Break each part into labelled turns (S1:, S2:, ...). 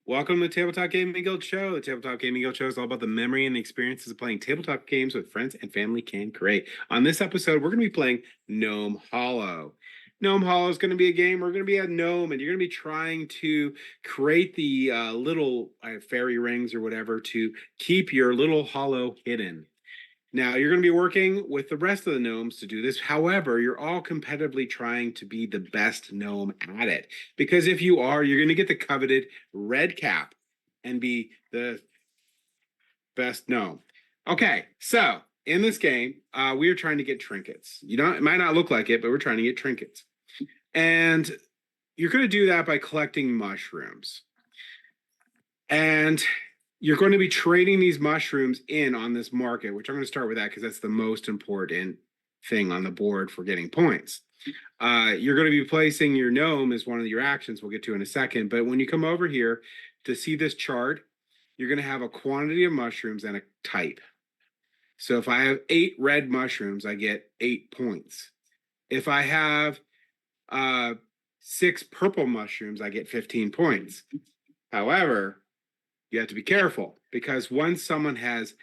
S1: Welcome to the Tabletop Gaming Guild Show. The Tabletop Gaming Guild Show is all about the memory and the experiences of playing tabletop games with friends and family can create. On this episode, we're going to be playing Gnome Hollow. Gnome Hollow is going to be a game. We're going to be a gnome, and you're going to be trying to create the little fairy rings or whatever to keep your little hollow hidden. Now, you're going to be working with the rest of the gnomes to do this. However, you're all competitively trying to be the best gnome at it. Because if you are, you're going to get the coveted red cap and be the best gnome. Okay, so in this game, we are trying to get trinkets. It might not look like it, but we're trying to get trinkets. And you're going to do that by collecting mushrooms. And you're going to be trading these mushrooms in on this market, which I'm going to start with that because that's the most important thing on the board for getting points. You're going to be placing your gnome as one of your actions we'll get to in a second. But when you come over here to see this chart, you're going to have a quantity of mushrooms and a type. So if I have 8 red mushrooms, I get 8 points. If I have 6 purple mushrooms, I get 15 points. However, you have to be careful because once someone has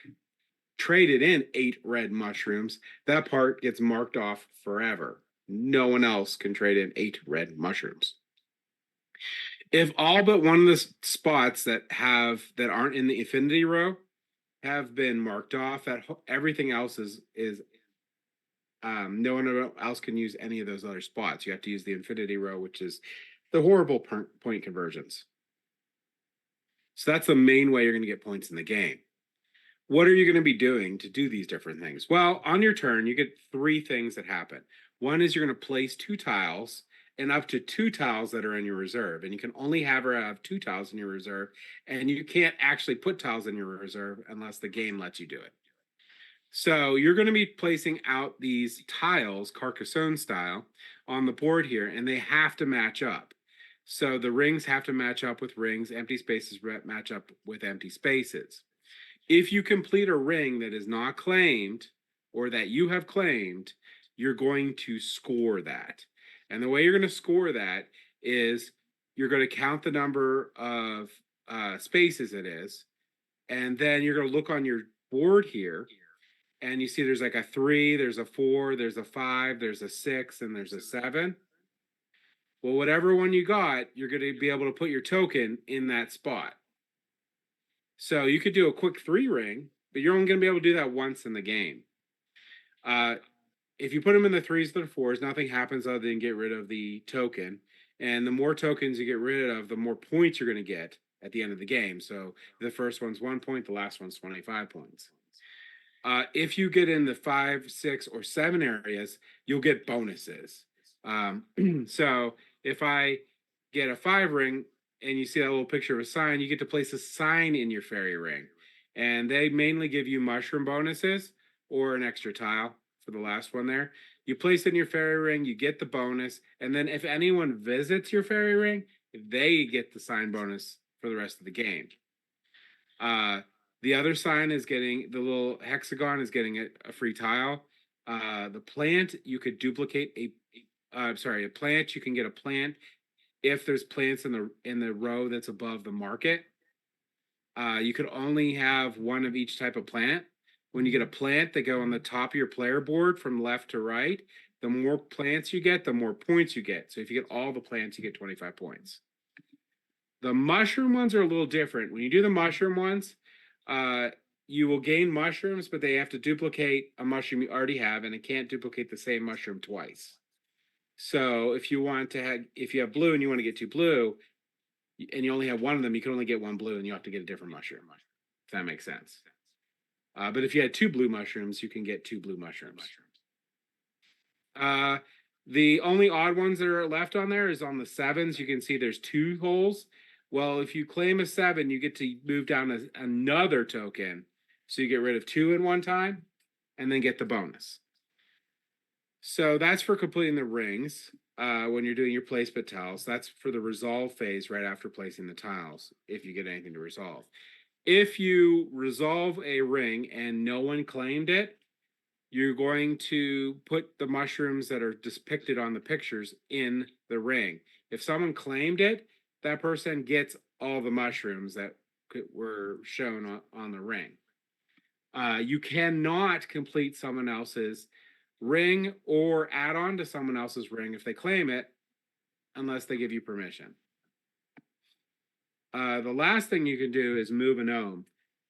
S1: traded in 8 red mushrooms, that part gets marked off forever. No one else can trade in 8 red mushrooms. If all but one of the spots that aren't in the infinity row have been marked off, that everything else is no one else can use any of those other spots. You have to use the infinity row, which is the horrible point conversions. So that's the main way you're going to get points in the game. What are you going to be doing to do these different things? Well, on your turn, you get 3 things that happen. One is you're going to place 2 tiles and up to 2 tiles that are in your reserve. And you can only have 2 tiles in your reserve. And you can't actually put tiles in your reserve unless the game lets you do it. So you're going to be placing out these tiles, Carcassonne style, on the board here, and they have to match up. So the rings have to match up with rings, empty spaces match up with empty spaces. If you complete a ring that is not claimed or that you have claimed, you're going to score that. And the way you're going to score that is you're going to count the number of spaces it is, and then you're going to look on your board here, and you see there's like a 3, there's a 4, there's a 5, there's a 6, and there's a 7. Well, whatever one you got, you're going to be able to put your token in that spot. So you could do a quick 3 ring, but you're only going to be able to do that once in the game. If you put them in the 3s or the 4s, nothing happens other than get rid of the token. And the more tokens you get rid of, the more points you're going to get at the end of the game. So the first one's 1 point, the last one's 25 points. If you get in the 5, 6, or 7 areas, you'll get bonuses. So if I get a 5 ring and you see that little picture of a sign, you get to place a sign in your fairy ring. And they mainly give you mushroom bonuses or an extra tile for the last one there. You place it in your fairy ring, you get the bonus. And then if anyone visits your fairy ring, they get the sign bonus for the rest of the game. The other sign is getting, the little hexagon is getting a free tile. The plant, you could duplicate a plant. You can get a plant if there's plants in the row that's above the market. You could only have one of each type of plant. When you get a plant, they go on the top of your player board from left to right. The more plants you get, the more points you get. So if you get all the plants, you get 25 points. The mushroom ones are a little different. When you do the mushroom ones, you will gain mushrooms, but they have to duplicate a mushroom you already have, and it can't duplicate the same mushroom twice. So if you have blue and you want to get 2 blue, and you only have one of them, you can only get 1 blue, and you have to get a different mushroom. If that makes sense. But if you had 2 blue mushrooms, you can get 2 blue mushrooms. The only odd ones that are left on there is on the 7s. You can see there's 2 holes. Well, if you claim a 7, you get to move down another token. So you get rid of 2 in one time and then get the bonus. So that's for completing the rings when you're doing your placement tiles. That's for the resolve phase right after placing the tiles, if you get anything to resolve. If you resolve a ring and no one claimed it, you're going to put the mushrooms that are depicted on the pictures in the ring. If someone claimed it, that person gets all the mushrooms that were shown on the ring. You cannot complete someone else's ring or add on to someone else's ring if they claim it, unless they give you permission. The last thing you can do is move a gnome.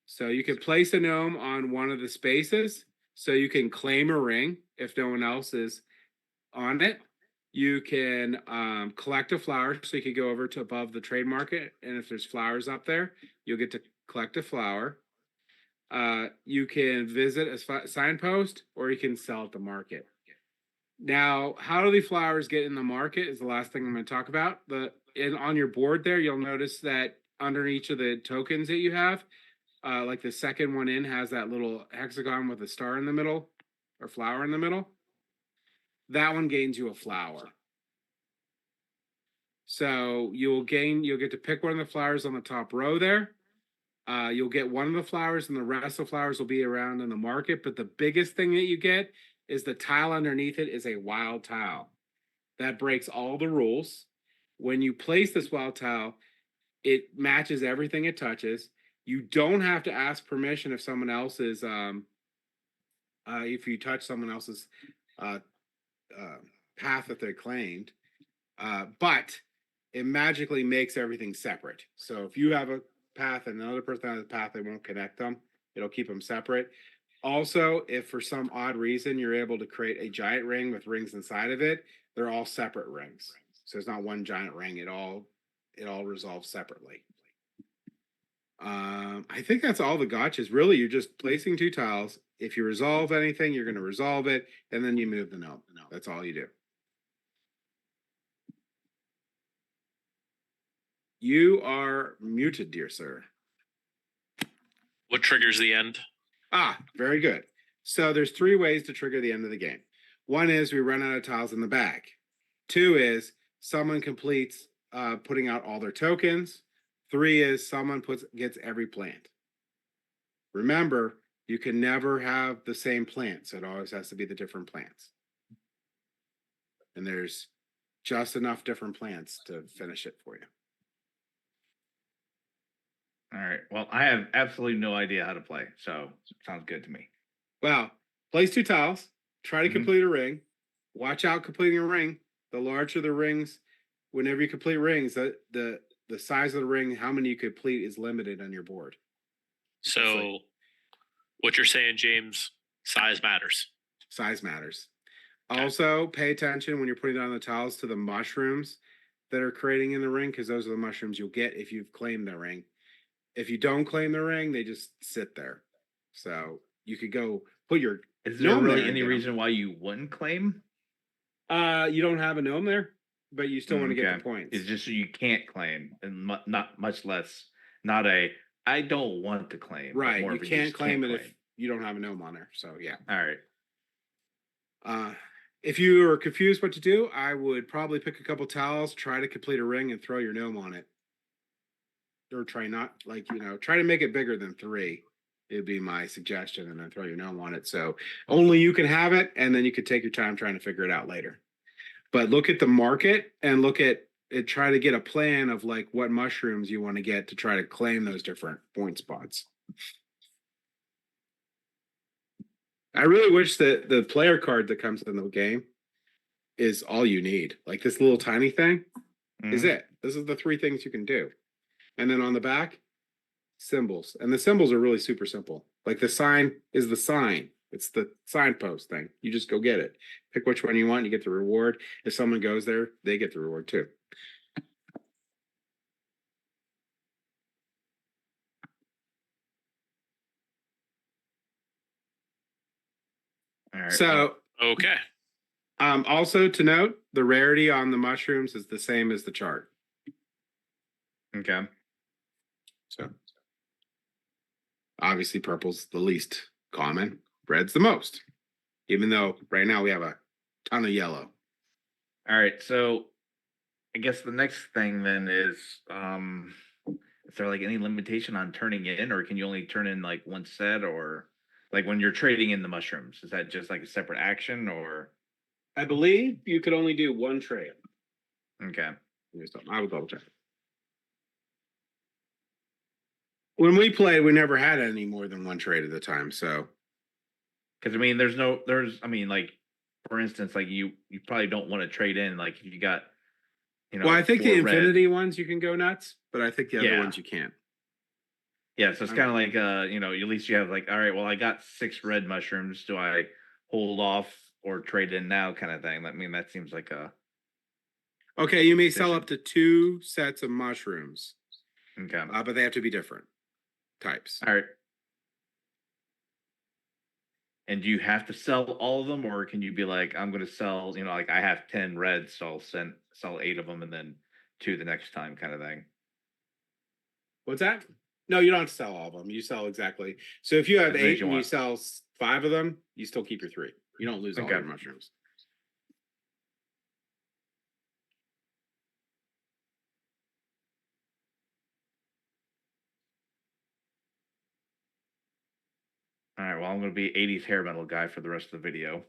S1: So you can place a gnome on one of the spaces, so you can claim a ring if no one else is on it. You can collect a flower, so you can go over to above the trade market, and if there's flowers up there, you'll get to collect a flower. You can visit a signpost, or you can sell at the market. Now, how do the flowers get in the market is the last thing I'm going to talk about. On your board there, you'll notice that under each of the tokens that you have, like the second one in has that little hexagon with a star in the middle or flower in the middle. That one gains you a flower. So you'll get to pick one of the flowers on the top row there. You'll get one of the flowers, and the rest of the flowers will be around in the market. But the biggest thing that you get is the tile underneath it is a wild tile. That breaks all the rules. When you place this wild tile, it matches everything it touches. You don't have to ask permission if someone else is, if you touch someone else's path that they claimed, but it magically makes everything separate. So if you have a path and another person has a path, they won't connect them. It'll keep them separate. Also, if for some odd reason you're able to create a giant ring with rings inside of it, they're all separate rings. So it's not one giant ring. It all resolves separately. I think that's all the gotchas. Really, you're just placing 2 tiles. If you resolve anything, you're going to resolve it, and then you move the gnome. That's all you do. You are muted, dear sir.
S2: What triggers the end?
S1: Very good. So there's 3 ways to trigger the end of the game. 1 is we run out of tiles in the bag. 2 is someone completes putting out all their tokens. 3 is someone gets every plant. Remember, you can never have the same plant, so it always has to be the different plants. And there's just enough different plants to finish it for you.
S3: All right. Well, I have absolutely no idea how to play, so sounds good to me.
S1: Well, place 2 tiles. Try to complete a ring. Watch out completing a ring. The larger the rings, whenever you complete rings, the size of the ring, how many you complete is limited on your board.
S2: So what you're saying, James, size matters.
S1: Size matters. Okay. Also, pay attention when you're putting down the tiles to the mushrooms that are creating in the ring, because those are the mushrooms you'll get if you've claimed the ring. If you don't claim the ring, they just sit there. So you could go put your.
S3: Is there really any reason why you wouldn't claim?
S1: You don't have a gnome there, but you still want to get the points.
S3: It's just you can't claim, and not much less. Not a I don't want to claim.
S1: Right, you can't claim it if you don't have a gnome on there. So yeah.
S3: All right.
S1: If you are confused what to do, I would probably pick a couple tiles, try to complete a ring, and throw your gnome on it. Or try to make it bigger than 3. It would be my suggestion, and then throw your gnome on it. So only you can have it, and then you could take your time trying to figure it out later. But look at the market and look at it. Try to get a plan of like what mushrooms you want to get to try to claim those different point spots. I really wish that the player card that comes in the game is all you need. Like this little tiny thing is it. This is the 3 things you can do. And then on the back, symbols. And the symbols are really super simple. Like the sign is the sign. It's the signpost thing. You just go get it. Pick which one you want. You get the reward. If someone goes there, they get the reward too.
S3: All right.
S1: So,
S2: okay.
S1: Also to note, the rarity on the mushrooms is the same as the chart.
S3: Okay.
S1: So obviously purple's the least common, red's the most, even though right now we have a ton of yellow.
S3: All right, so I guess the next thing then is there like any limitation on turning in, or can you only turn in like one set, or like when you're trading in the mushrooms, is that just like a separate action, or?
S1: I believe you could only do 1 trade.
S3: Okay.
S1: I will double check. When we played, we never had any more than one trade at a time. So
S3: Because I mean, I mean, like for instance, like you probably don't want to trade in like if you got,
S1: well, I think the
S3: 4 red.
S1: infinity ones you can go nuts, but I think the other
S3: Yeah.
S1: ones you can't.
S3: Yeah, so it's kind of like at least you have like, all right, well, I got 6 red mushrooms. Do I hold off or trade in now, kind of thing? I mean, that seems like a
S1: Okay, you may sell
S3: Efficient.
S1: up to 2 sets of mushrooms,
S3: okay.
S1: but they have to be different types.
S3: All right. And do you have to sell all of them, or can you be like, I'm going to sell, like I have 10 reds, so I'll sell 8 of them and then 2 the next time, kind of thing.
S1: What's that? No, you don't have to sell all of them. You sell exactly. So if you have
S3: As many as
S1: 8
S3: you
S1: and you
S3: want.
S1: sell 5 of them, you still keep your 3. You don't lose all
S3: Okay.
S1: your mushrooms.
S3: All right. Well, I'm going to be 80s hair metal guy for the rest of the video.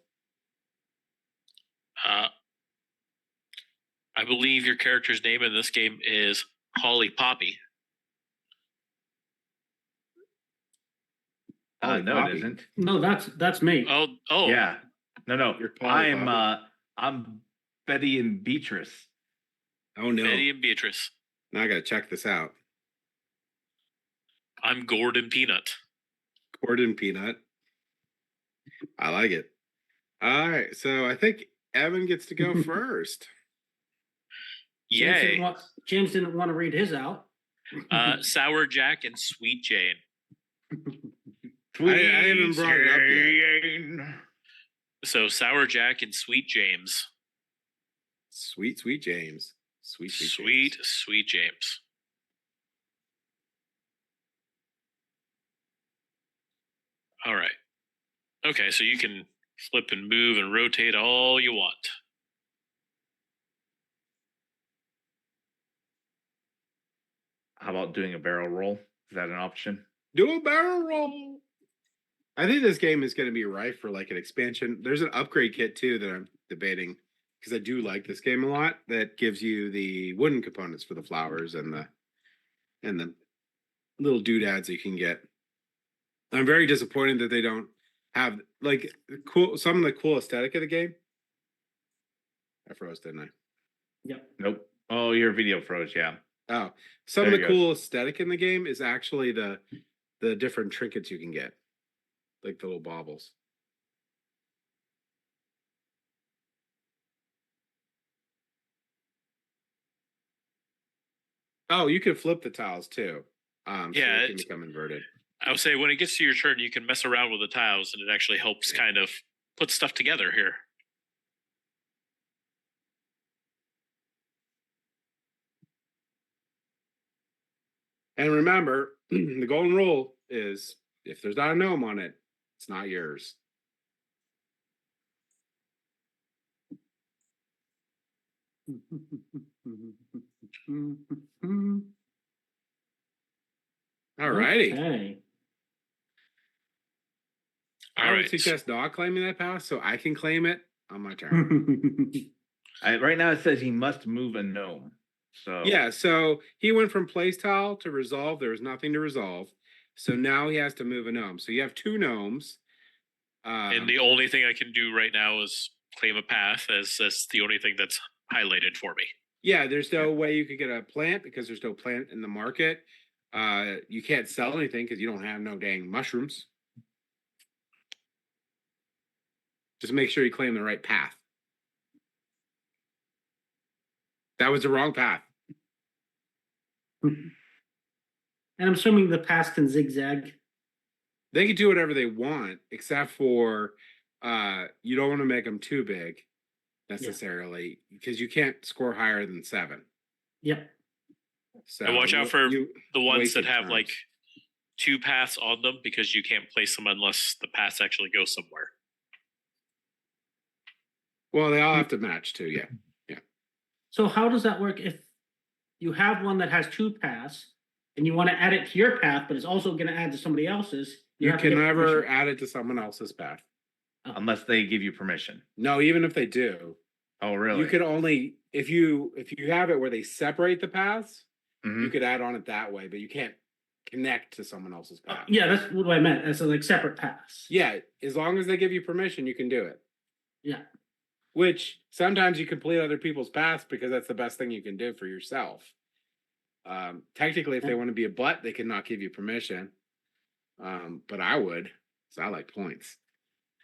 S2: I believe your character's name in this game is Holly Poppy.
S1: Holly
S3: No,
S1: Poppy.
S3: it isn't.
S4: No, that's me.
S2: Oh,
S3: Yeah. No.
S1: You're Polly Poppy.
S3: I'm Betty and Beatrice.
S1: Oh no!
S2: Betty and Beatrice.
S1: Now I gotta check this out.
S2: I'm Gordon Peanut.
S1: Gordon Peanut. I like it. All right, so I think Evan gets to go first.
S2: Yay.
S4: James didn't want to read his out.
S2: Sour Jack and Sweet Jane.
S1: I haven't brought it up yet.
S2: So Sour Jack and Sweet James.
S1: Sweet James. Sweet
S2: James. All right. Okay, so you can flip and move and rotate all you want.
S3: How about doing a barrel roll? Is that an option?
S1: Do a barrel roll. I think this game is going to be ripe for like an expansion. There's an upgrade kit too that I'm debating because I do like this game a lot. That gives you the wooden components for the flowers and the little doodads you can get. I'm very disappointed that they don't have like some of the cool aesthetic of the game. I froze, didn't I?
S4: Yep.
S3: Nope. Oh, your video froze. Yeah.
S1: Oh, some
S3: There
S1: of
S3: you
S1: the
S3: go.
S1: cool aesthetic in the game is actually the different trinkets you can get, like the little baubles. Oh, you can flip the tiles too. So
S2: Yeah,
S1: they can become inverted.
S2: I would say when it gets to your turn, you can mess around with the tiles, and it actually helps kind of put stuff together here.
S1: And remember, the golden rule is if there's not a gnome on it, it's not yours. All righty.
S4: Okay.
S1: I
S2: All
S1: would
S2: right.
S1: suggest not claiming that pass so I can claim it on my turn.
S3: Right now it says he must move a gnome. So
S1: Yeah, so he went from place tile to resolve. There was nothing to resolve. So now he has to move a gnome. So you have 2 gnomes.
S2: And the only thing I can do right now is claim a path, as that's the only thing that's highlighted for me.
S1: Yeah, there's no way you could get a plant because there's no plant in the market. You can't sell anything because you don't have no dang mushrooms. Just make sure you claim the right path. That was the wrong path.
S4: And I'm assuming the pass can zigzag.
S1: They can do whatever they want, except for you don't want to make them too big necessarily because you can't score higher than 7.
S4: Yep.
S1: So
S2: And watch out for the ones that
S1: wasted
S2: have
S1: turns.
S2: like 2 paths on them, because you can't place them unless the paths actually go somewhere.
S1: Well, they all have to match too, yeah.
S4: So how does that work if you have one that has 2 paths and you want to add it to your path, but it's also going to add to somebody else's?
S1: You
S4: have to
S1: can
S4: get
S1: never
S4: permission.
S1: add it to someone else's path.
S3: unless they give you permission.
S1: No, even if they do,
S3: Oh, really?
S1: you could only if you have it where they separate the paths,
S3: Mhm.
S1: you could add on it that way, but you can't connect to someone else's path.
S4: Yeah, that's what I meant. As a like separate paths.
S1: Yeah, as long as they give you permission, you can do it.
S4: Yeah.
S1: Which sometimes you complete other people's paths because that's the best thing you can do for yourself. Technically, if they want to be a butt, they cannot give you permission. But I would, so I like points.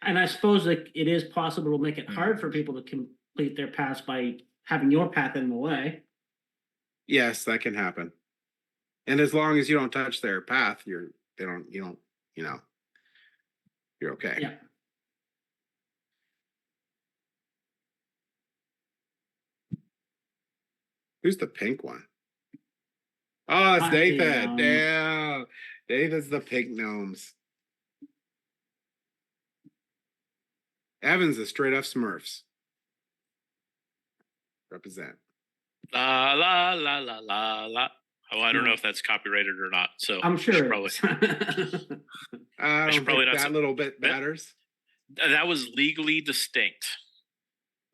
S4: And I suppose like it is possible to make it hard for people to complete their paths by having your path in the way.
S1: Yes, that can happen. And as long as you don't touch their path, you're okay.
S4: Yeah.
S1: Who's the pink one? Oh, it's Dathan.
S4: Damn.
S1: Damn. Dathan's the pink gnomes. Evan's a straight up Smurfs. Represent.
S2: La la la la la la. Oh, I don't know if that's copyrighted or not. So
S4: I'm sure.
S2: probably.
S1: I
S2: should probably
S1: think
S2: not
S1: that little bit matters.
S2: That was legally distinct.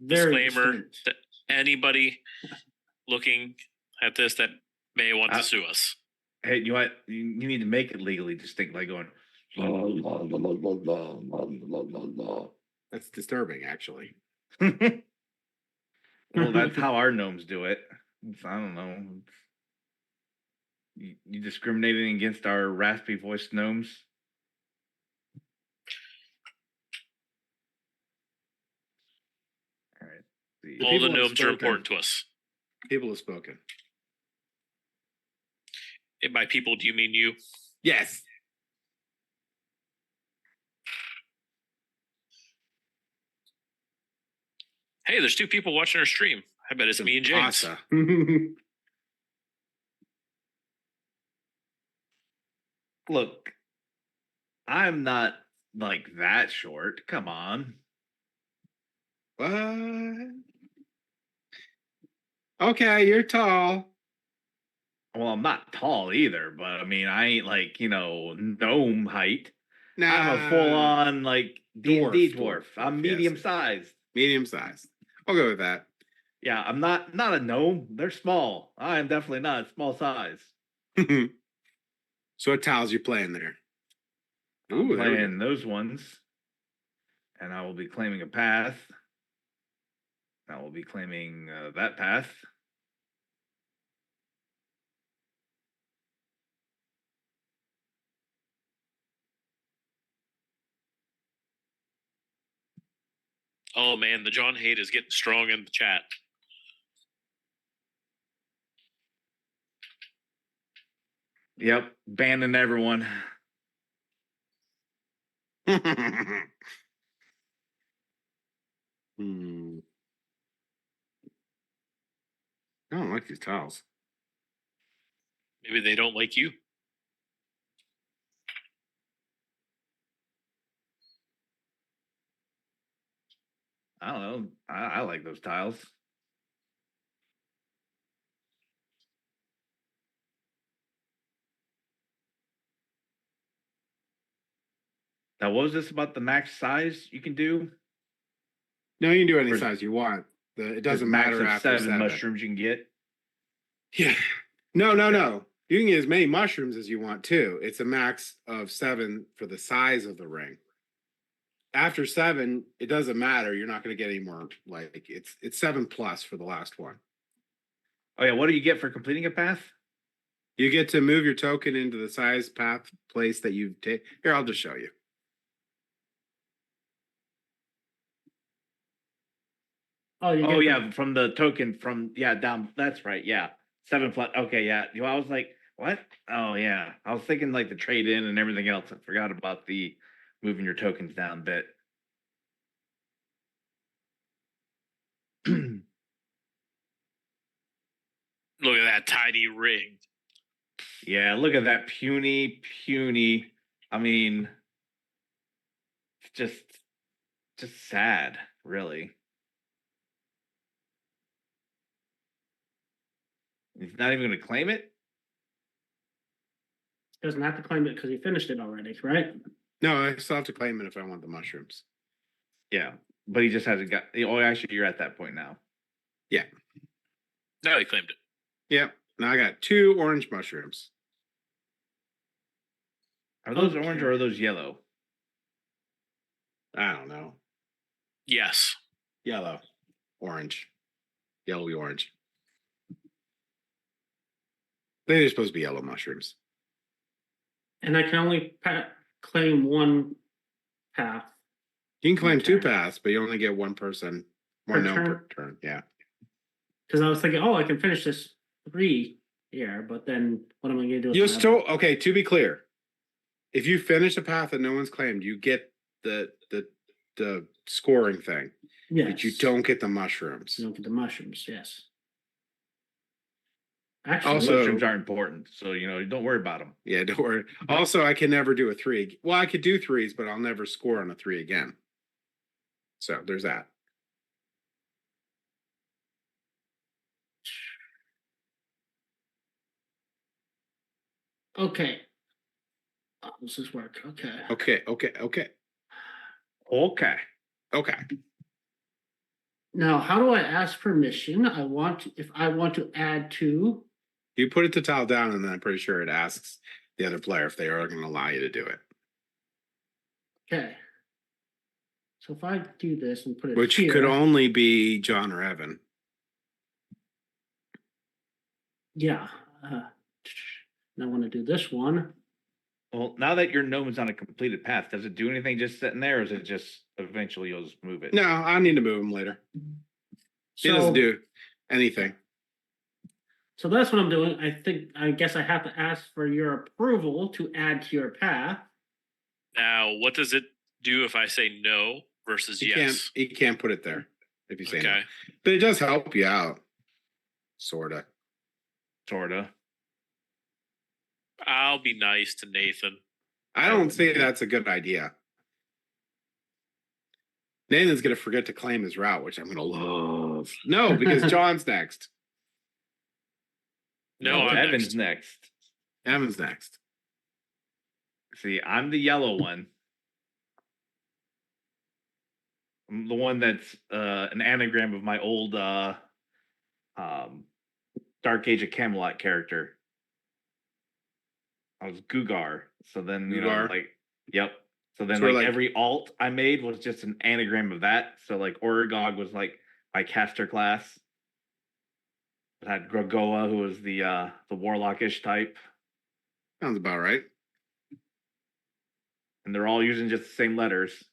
S4: Very
S2: Disclaimer
S4: distinct.
S2: to anybody looking at this that may want to sue us.
S3: Hey, you know what? You need to make it legally distinct by going.
S1: That's disturbing, actually.
S3: Well, that's how our gnomes do it. I don't know. You discriminating against our raspy voiced gnomes? All right.
S1: The
S2: All
S1: people
S2: the
S1: have
S2: gnomes are
S1: spoken.
S2: important to us.
S1: People have spoken.
S2: And by people, do you mean you?
S1: Yes.
S2: Hey, there's 2 people watching our stream. I bet it's me and James.
S1: Pasta.
S3: Look, I'm not like that short. Come on.
S1: What? Okay, you're tall.
S3: Well, I'm not tall either, but I mean, I ain't like, gnome height.
S1: Nah,
S3: I'm a full on like D&D
S1: dwarf,
S3: dwarf. I'm
S1: yes.
S3: medium sized.
S1: medium sized. I'll go with that.
S3: Yeah, I'm not a gnome. They're small. I am definitely not a small size.
S1: So what tiles you playing there?
S3: I'm
S1: Ooh, there we
S3: playing those ones. And I will be claiming a path. I will be claiming that path.
S2: Oh man, the John hate is getting strong in the chat.
S3: Yep, banning everyone.
S1: Hmm. I don't like these tiles.
S2: Maybe they don't like you.
S3: I don't know. I like those tiles. Now, what was this about the max size you can do?
S1: No, you can do any
S3: Or-
S1: size you want. It
S3: There's
S1: doesn't
S3: max
S1: matter
S3: of
S1: after
S3: 7 mushrooms you can get.
S1: Yeah. No. You can get as many mushrooms as you want too. It's a max of 7 for the size of the ring. After 7, it doesn't matter. You're not going to get any more. Like it's 7 plus for the last one.
S3: Oh yeah, what do you get for completing a path?
S1: You get to move your token into the size path place that you take. Here, I'll just show you.
S4: Oh, you
S3: Oh
S4: get
S3: yeah, from the token down. That's right. Yeah, 7 plus. Okay, yeah. I was like, what? Oh yeah, I was thinking like the trade in and everything else. I forgot about the moving your tokens down bit.
S2: Look at that tiny ring.
S3: Yeah, look at that puny. I mean, it's just sad, really. He's not even going to claim it.
S4: doesn't have to claim it because he finished it already, right?
S1: No, I still have to claim it if I want the mushrooms.
S3: Yeah, but he just hasn't got. Oh, actually, you're at that point now.
S1: Yeah.
S2: No, he claimed it.
S1: Yep. Now I got 2 orange mushrooms.
S3: Are those orange or
S4: Okay.
S3: are those yellow?
S1: I don't know.
S2: Yes.
S1: Yellow, orange, yellowy orange. They're supposed to be yellow mushrooms.
S4: And I can only claim one path.
S1: You can claim two
S4: Okay.
S1: paths, but you only get one person,
S4: Per
S1: one gnome per
S4: turn?
S1: turn. Yeah.
S4: Because I was thinking, oh, I can finish this 3 here, but then what am I going to do? With
S1: You'll
S4: my
S1: still
S4: other-
S1: okay. To be clear, if you finish a path that no one's claimed, you get the scoring thing,
S4: Yes.
S1: but you don't get the mushrooms.
S4: You don't get the mushrooms. Yes. Actually,
S3: The
S1: Also-
S3: mushrooms aren't important, so don't worry about them.
S1: Yeah, don't worry. Also, I can never do a 3. Well, I could do 3s, but I'll never score on a 3 again. So there's that.
S4: okay. How does this work? Okay.
S1: Okay.
S3: Okay.
S4: Now, how do I ask permission? If I want to add to.
S1: You put it to tile down, and then I'm pretty sure it asks the other player if they are going to allow you to do it.
S4: Okay. So if I do this and put it
S1: Which
S4: here,
S1: could only be John or Evan.
S4: yeah. Now I want to do this one.
S3: Well, now that your gnome is on a completed path, does it do anything just sitting there, or is it just eventually you'll just move it?
S1: No, I need to move him later. He
S4: So,
S1: doesn't do anything.
S4: so that's what I'm doing. I guess I have to ask for your approval to add to your path.
S2: Now, what does it do if I say no versus yes?
S1: He can't put it there if you say no.
S2: Okay.
S1: But it does help you out. Sorta.
S3: Sorta.
S2: I'll be nice to Nathan.
S1: I don't think that's a good idea. Nathan's gonna forget to claim his route, which I'm gonna love. No, because John's next.
S2: No, I'm
S3: Evan's
S2: next.
S3: next.
S1: Evan's next.
S3: See, I'm the yellow one. I'm the one that's an anagram of my old Dark Age of Camelot character. I was Gugar. So then,
S1: Gugar?
S3: yep. So then,
S1: So like-
S3: every alt I made was just an anagram of that. So, Oragog was my caster class. It had Grogoa, who was the warlockish type.
S1: Sounds about right.
S3: And they're all using just the same letters.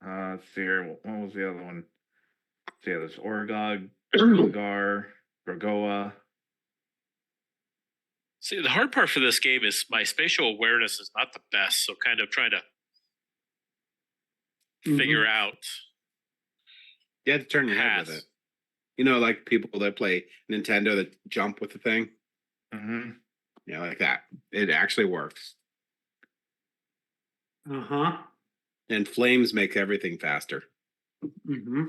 S3: Let's see here. What was the other one? So yeah, there's Oragog, Gugar, Grogoa.
S2: See, the hard part for this game is my spatial awareness is not the best, so kind of trying to figure out.
S1: You have to turn your head with
S2: Pass.
S1: it. Like people that play Nintendo that jump with the thing.
S3: Mm-hmm.
S1: Yeah, like that. It actually works.
S4: Uh-huh.
S1: And flames make everything faster.
S4: Mm-hmm.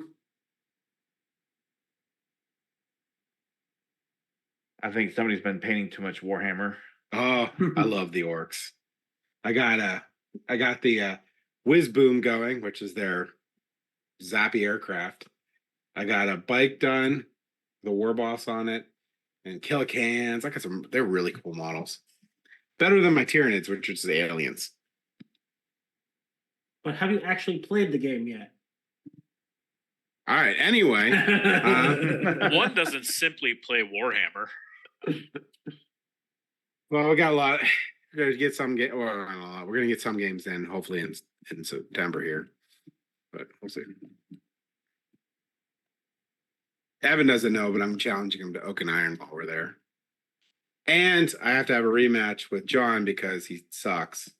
S3: I think somebody's been painting too much Warhammer.
S1: Oh, I love the orcs. I got the Whiz Boom going, which is their zappy aircraft. I got a bike done, the war boss on it, and Killicans. I got some. They're really cool models. Better than my Tyranids, which is the aliens.
S4: But have you actually played the game yet?
S1: All right. Anyway,
S2: One doesn't simply play Warhammer.
S1: well, we got a lot. We're gonna get some game. Well, not a lot. We're gonna get some games in, hopefully in September here, but we'll see. Evan doesn't know, but I'm challenging him to Oak and Iron while we're there. And I have to have a rematch with John because he sucks.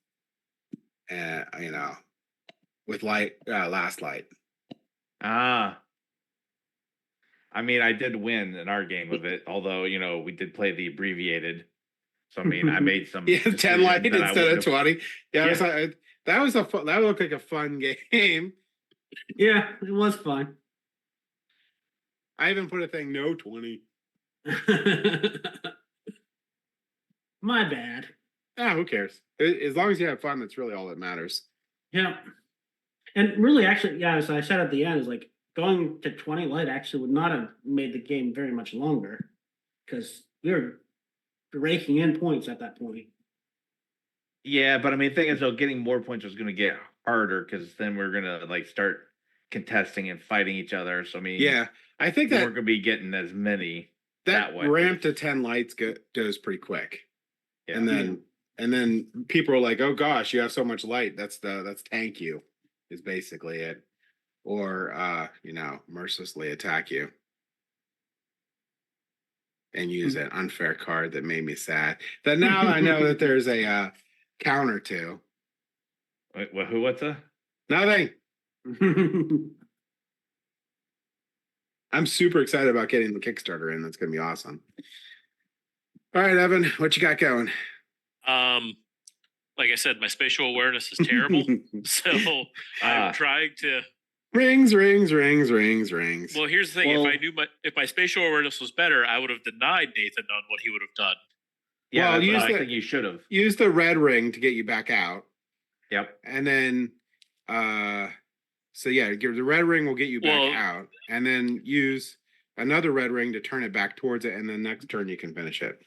S1: With Last Light.
S3: Ah. I mean, I did win in our game of it, although, we did play the abbreviated. So, I mean, I made some.
S1: Yeah, 10
S3: decisions
S1: light
S3: that I
S1: instead of
S3: wouldn't have-
S1: 20. Yeah,
S3: Yeah.
S1: that looked like a fun game.
S4: Yeah, it was fun.
S1: I even put a thing no 20.
S4: My bad.
S1: Ah, who cares? As long as you have fun, that's really all that matters.
S4: Yeah. And really, actually, yeah, as I said at the end, is like going to 20 light actually would not have made the game very much longer because we were raking in points at that point.
S3: Yeah, but I mean, the thing is, though, getting more points is going to get harder because then we're gonna like start contesting and fighting each other. So I mean,
S1: Yeah, I think
S3: we
S1: that
S3: weren't gonna be getting as many
S1: that
S3: that way.
S1: ramp to 10 lights goes pretty quick.
S3: Yeah.
S1: And then people are like, "Oh gosh, you have so much light. That's tank you," is basically it, or mercilessly attack you and use an unfair card that made me sad. That now I know that there's a counter to.
S3: Wait, what? Who? What's a?
S1: Nothing. I'm super excited about getting the Kickstarter in. That's going to be awesome. All right, Evan, what you got going?
S2: Like I said, my spatial awareness is terrible, so I'm trying to.
S1: Rings.
S2: Well, here's the thing:
S3: Well-
S2: if my spatial awareness was better, I would have denied Nathan on what he would have done.
S3: Yeah,
S1: Well,
S3: that's what I
S1: use
S3: think you should have.
S1: Use the red ring to get you back out,
S3: Yep.
S1: and then give the red ring will get you back
S2: Well-
S1: out, and then use another red ring to turn it back towards it, and then next turn you can finish it.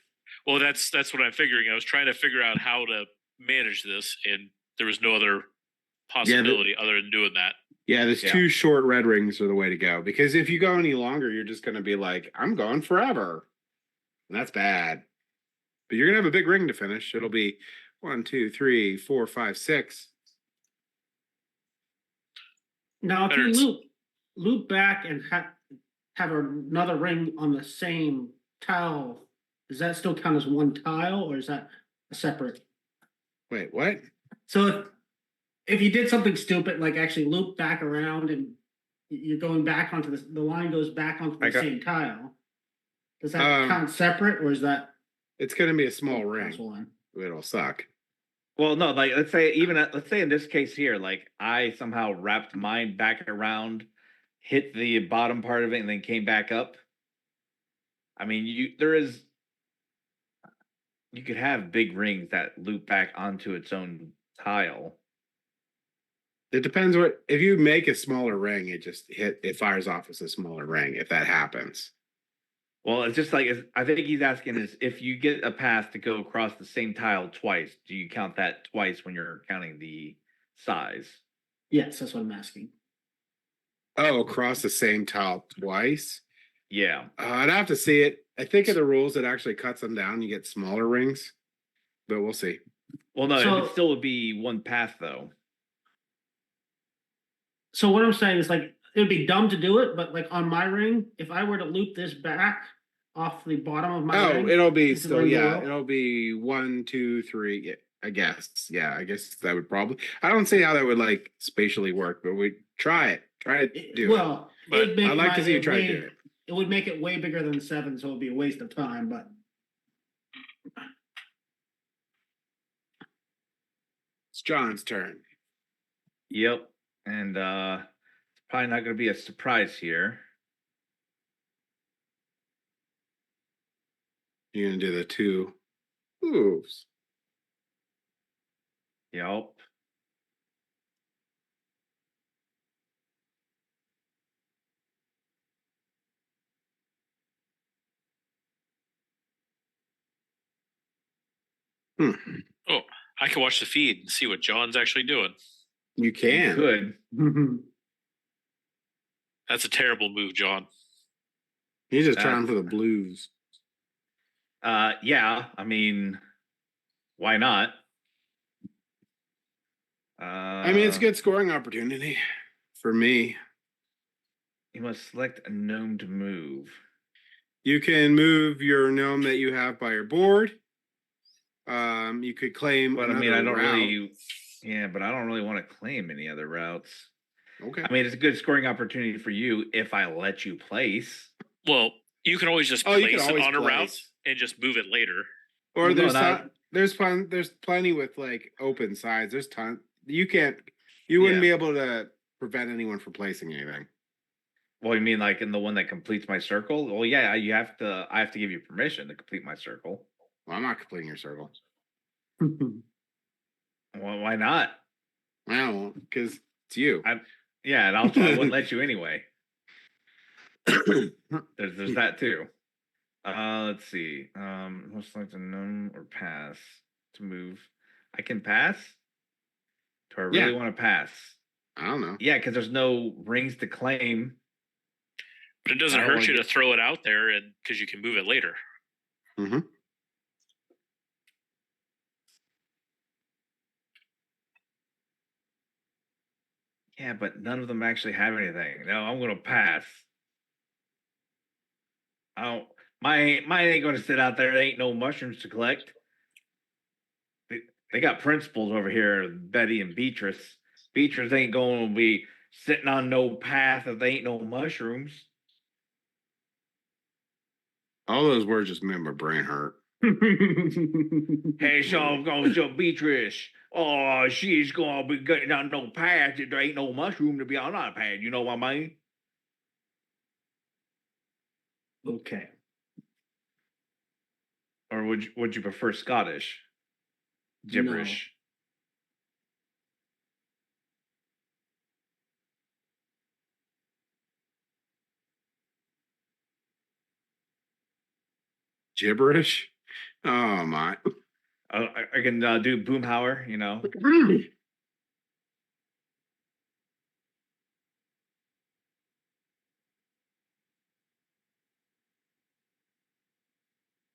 S2: Well, that's what I'm figuring. I was trying to figure out how to manage this, and there was no other possibility other than doing that.
S1: Yeah, there's
S3: Yeah.
S1: 2 short red rings are the way to go, because if you go any longer, you're just going to be like, I'm going forever, and that's bad. But you're gonna have a big ring to finish. It'll be 1, 2, 3, 4, 5, 6.
S4: Now, if
S2: Better
S4: you
S2: it's-
S4: loop back and have another ring on the same tile, does that still count as one tile, or is that a separate?
S1: Wait, what?
S4: So if you did something stupid, like actually loop back around and you're going back onto the line goes back onto the same tile, does that count separate, or is that
S1: It's gonna be a small
S4: plus
S1: ring.
S4: one?
S1: It'll suck.
S3: Well, no, like let's say in this case here, like I somehow wrapped mine back around, hit the bottom part of it, and then came back up. I mean, you could have big rings that loop back onto its own tile.
S1: It depends if you make a smaller ring, it fires off as a smaller ring if that happens.
S3: Well, it's just like I think he's asking is if you get a path to go across the same tile twice, do you count that twice when you're counting the size?
S4: Yes, that's what I'm asking.
S1: Oh, across the same tile twice?
S3: Yeah.
S1: I'd have to see it. I think of the rules, it actually cuts them down. You get smaller rings, but we'll see.
S3: Well, no,
S4: So-
S3: it still would be one path though.
S4: So what I'm saying is, like, it would be dumb to do it, but like on my ring, if I were to loop this back off the bottom of my ring,
S1: It'll be
S4: into the
S1: still,
S4: ring
S1: yeah,
S4: below?
S1: it'll be 1, 2, 3. Yeah, I guess. Yeah, I guess that would probably. I don't see how that would like spatially work, but we try it. Try to do it.
S4: Well,
S2: But
S4: it'd make
S1: I'd like to see you try to do it.
S4: It would make it way bigger than 7, so it'd be a waste of time. But
S1: It's John's turn.
S3: Yep. And it's probably not going to be a surprise here.
S1: You're gonna do the 2 moves.
S3: Yep.
S1: Hmm.
S2: Oh, I can watch the feed and see what John's actually doing.
S1: You can.
S3: Could.
S2: That's a terrible move, John.
S1: He's just trying for the blues.
S3: Yeah. I mean, why not?
S1: I mean, it's a good scoring opportunity for me.
S3: You must select a gnome to move.
S1: You can move your gnome that you have by your board. You could claim.
S3: But I mean, I don't
S1: route.
S3: really. Yeah, but I don't really want to claim any other routes.
S1: Okay.
S3: I mean, it's a good scoring opportunity for you if I let you place.
S2: Well, you can always just
S1: Oh, you can
S2: place it
S1: always
S2: on a route
S1: place.
S2: and just move it later.
S1: Or
S3: Well, no,
S1: there's
S3: not-
S1: there's plenty with like open sides. There's ton. You wouldn't
S3: Yeah.
S1: be able to prevent anyone from placing anything.
S3: Well, you mean like in the one that completes my circle? Well, yeah, I have to give you permission to complete my circle.
S1: Well, I'm not completing your circle.
S3: Well, why not?
S1: Well, because it's you.
S3: Yeah, and I wouldn't let you anyway. There's that too. Let's see. Most like the gnome or pass to move. I can pass? Do I
S1: Yeah.
S3: really want to pass?
S1: I don't know.
S3: Yeah, because there's no rings to claim.
S2: But it doesn't
S3: I don't
S2: hurt
S3: wanna
S2: you to
S3: get-
S2: throw it out there, and because you can move it later.
S1: Mm-hmm.
S3: Yeah, but none of them actually have anything. No, I'm gonna pass. I don't. Mine ain't gonna sit out there. There ain't no mushrooms to collect. They got principals over here, Betty and Beatrice. Beatrice ain't going to be sitting on no path if they ain't no mushrooms.
S1: All those words just made my brain hurt.
S3: Hey, so I'm going to show Beatrice. Oh, she's going to be getting on no path if there ain't no mushroom to be on that path. You know what I mean?
S4: Okay.
S3: Or would you prefer Scottish? Gibberish.
S1: Gibberish? Oh my.
S3: I can do Boomhauer, you know.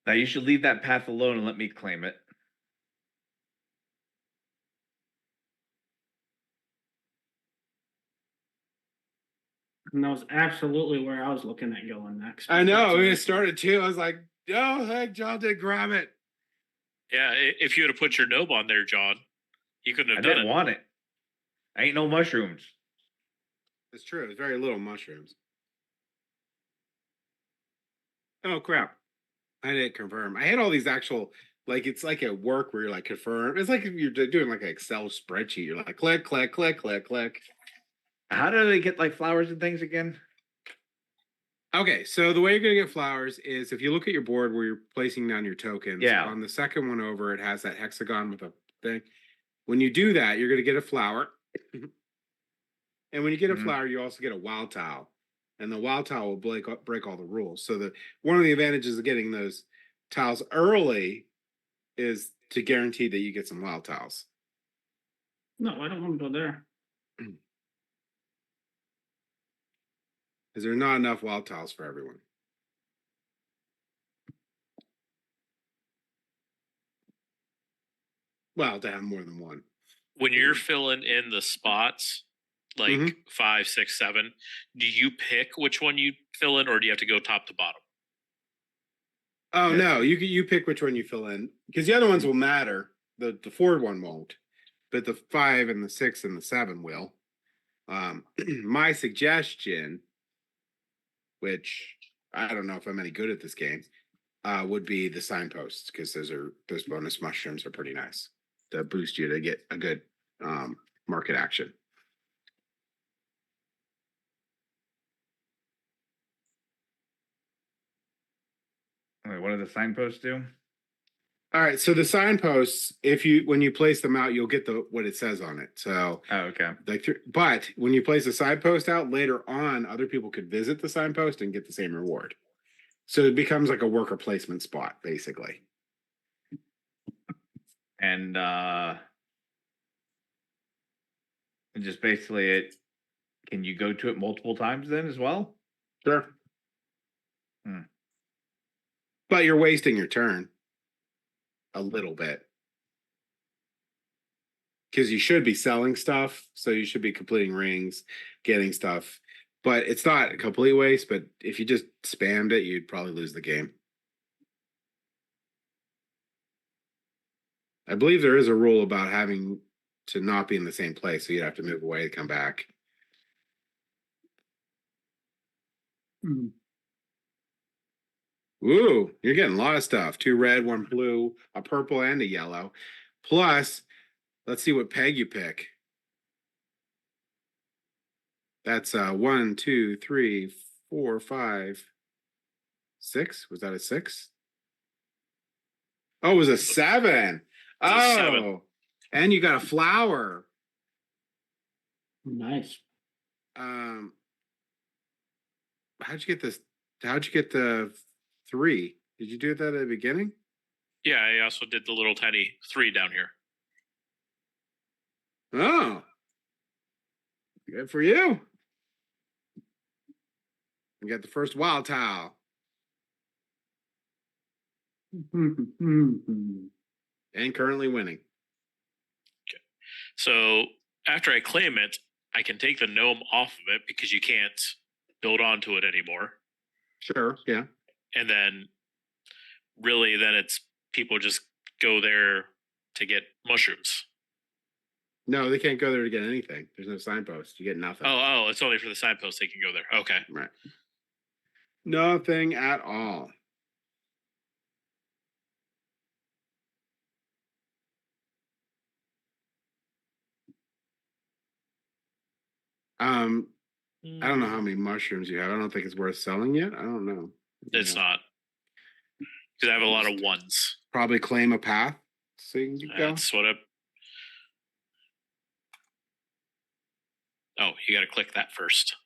S3: Now you should leave that path alone and let me claim it.
S4: And that was absolutely where I was looking at going next.
S1: I know.
S4: That's
S1: It
S4: right.
S1: started too. I was like, oh, heck, John did grab it.
S2: Yeah, if you would have put your Gnome on there, John, you couldn't
S3: I
S2: have done
S3: didn't
S2: it.
S3: want it. Ain't no mushrooms.
S1: It's true. It's very little mushrooms. Oh, crap. I didn't confirm. I had all these actual, like, it's like at work where you're like, confirm. It's like if you're doing like an Excel spreadsheet. You're like, click, click, click, click, click.
S3: How do they get like flowers and things again?
S1: Okay, so the way you're going to get flowers is if you look at your board where you're placing down your tokens,
S3: Yeah.
S1: on the second one over, it has that hexagon with a thing. When you do that, you're going to get a flower. And when you get a
S3: Mhm.
S1: flower, you also get a wild tile. And the wild tile will break all the rules. So one of the advantages of getting those tiles early is to guarantee that you get some wild tiles.
S4: No, I don't want to go there.
S1: Because there are not enough wild tiles for everyone. Well, to have more than one.
S2: When you're filling in the spots, like
S1: Mhm.
S2: 5, 6, 7, do you pick which one you fill in, or do you have to go top to bottom?
S1: Oh
S3: Yeah.
S1: no, you pick which one you fill in because the other ones will matter. The 4 one won't, but the 5 and the 6 and the 7 will. My suggestion, which I don't know if I'm any good at this game, would be the signposts because those bonus mushrooms are pretty nice to boost you to get a good market action.
S3: Wait, what do the signposts do?
S1: All right, so the signposts, when you place them out, you'll get what it says on it. So,
S3: Oh, okay.
S1: but when you place a signpost out later on, other people could visit the signpost and get the same reward. So it becomes like a worker placement spot, basically.
S3: And just basically it. Can you go to it multiple times then as well?
S1: Sure.
S3: Hmm.
S1: But you're wasting your turn a little bit. Because you should be selling stuff. So you should be completing rings, getting stuff. But it's not a complete waste. But if you just spammed it, you'd probably lose the game. I believe there is a rule about having to not be in the same place. So you'd have to move away to come back.
S4: Hmm.
S1: Ooh, you're getting a lot of stuff. 2 red, 1 blue, a purple, and a yellow. Plus, let's see what peg you pick. That's 1, 2, 3, 4, 5, 6. Was that a 6? Oh, it was a 7.
S2: a 7.
S1: And you got a flower.
S4: Nice.
S1: How'd you get this? How'd you get the 3? Did you do that at the beginning?
S2: Yeah, I also did the little tiny 3 down here.
S1: Oh, good for you. You got the first wild tile and currently winning.
S2: So after I claim it, I can take the gnome off of it because you can't build onto it anymore.
S1: Sure. Yeah.
S2: And then really then it's people just go there to get mushrooms.
S1: No, they can't go there to get anything. There's no signpost. You get nothing.
S2: Oh, it's only for the signpost they can go there. Okay.
S1: Right. Nothing at all. I don't know how many mushrooms you have. I don't think it's worth selling yet. I don't know.
S2: It's
S1: Yeah.
S2: not. Because I have a lot of ones.
S1: Probably claim a path so you can go.
S2: That's what I. Oh, you got to click that first.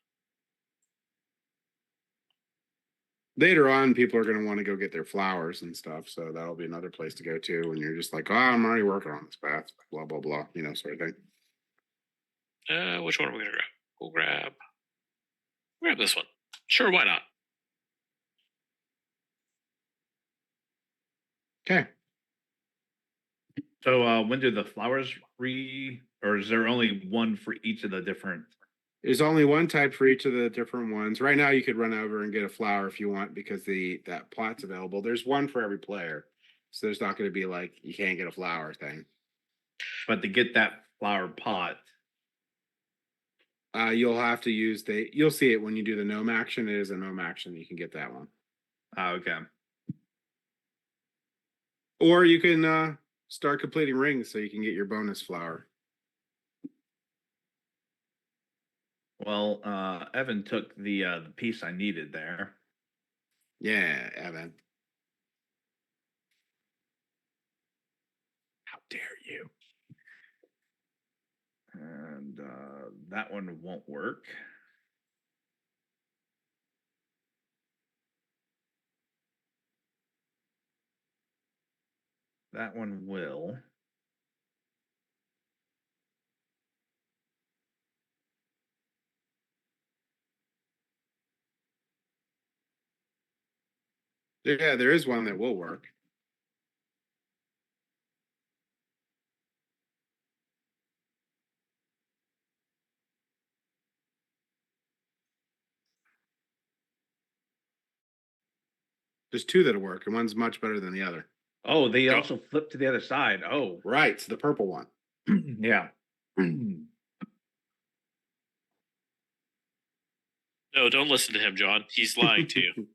S1: Later on, people are going to want to go get their flowers and stuff. So that'll be another place to go to when you're just like, oh, I'm already working on this path, blah, blah, blah, sort of thing.
S2: Which one are we going to grab? We'll grab this one. Sure, why not?
S1: Okay.
S3: So when do the flowers or is there only one for each of the different?
S1: There's only one type for each of the different ones. Right now, you could run over and get a flower if you want because that plot's available. There's one for every player. So there's not going to be like, you can't get a flower thing.
S3: But to get that flower pot,
S1: you'll have to use you'll see it when you do the gnome action. It is a gnome action. You can get that one.
S3: Okay.
S1: Or you can start completing rings so you can get your bonus flower.
S3: Well, Evan took the piece I needed there.
S1: Yeah, Evan. How dare you?
S3: And that one won't work. That one will.
S1: Yeah, there is one that will work. There's two that'll work, and one's much better than the other.
S3: Oh, they also flip to the other side. Oh,
S1: right. It's the purple one.
S3: yeah.
S2: No, don't listen to him, John. He's lying to you.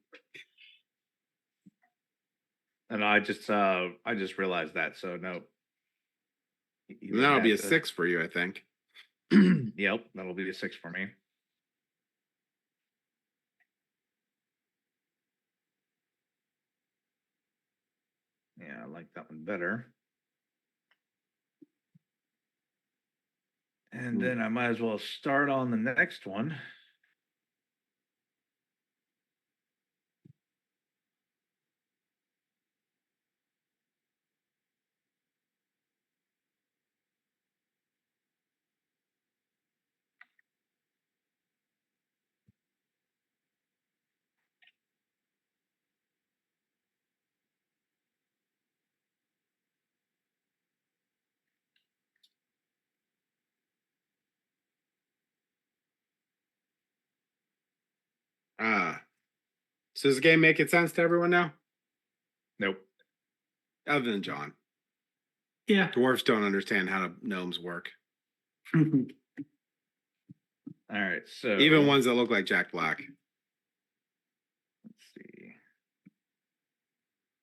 S3: And I just realized that. So no.
S1: And that'll be a 6 for you, I think.
S3: Yep, that'll be a 6 for me. Yeah, I like that one better. And then I might as well start on the next one.
S1: So is the game making sense to everyone now?
S3: Nope.
S1: Other than John.
S4: Yeah.
S1: Dwarves don't understand how gnomes work.
S3: All right, so
S1: even ones that look like Jack Black.
S3: Let's see.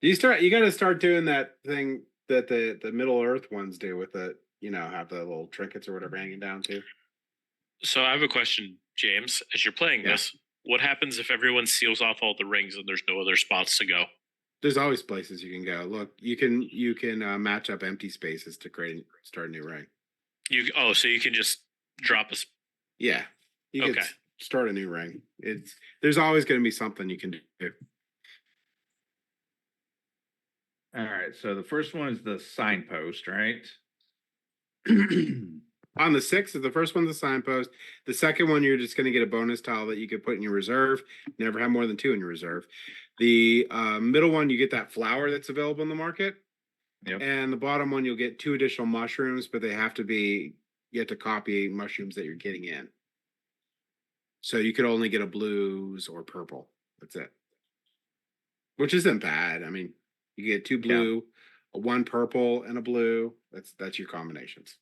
S1: You got to start doing that thing that the Middle Earth ones do with the have the little trinkets or whatever hanging down too.
S2: So I have a question, James. As you're playing this, what happens if everyone seals off all the rings and there's no other spots to go?
S1: There's always places you can go. Look, you can match up empty spaces to start a new ring.
S2: So you can just drop a.
S1: Yeah, you can start a new ring. There's always going to be something you can do.
S3: All right, so the first one is the signpost, right?
S1: On the 6th, the first one's a signpost. The second one, you're just going to get a bonus tile that you could put in your reserve. Never have more than 2 in your reserve. The middle one, you get that flower that's available in the market.
S3: Yep.
S1: And the bottom one, you'll get 2 additional mushrooms, but they have to be, you have to copy mushrooms that you're getting in. So you could only get a blues or purple. That's it. Which isn't bad. I mean, you get 2 blue, a 1 purple, and a blue. That's your combinations.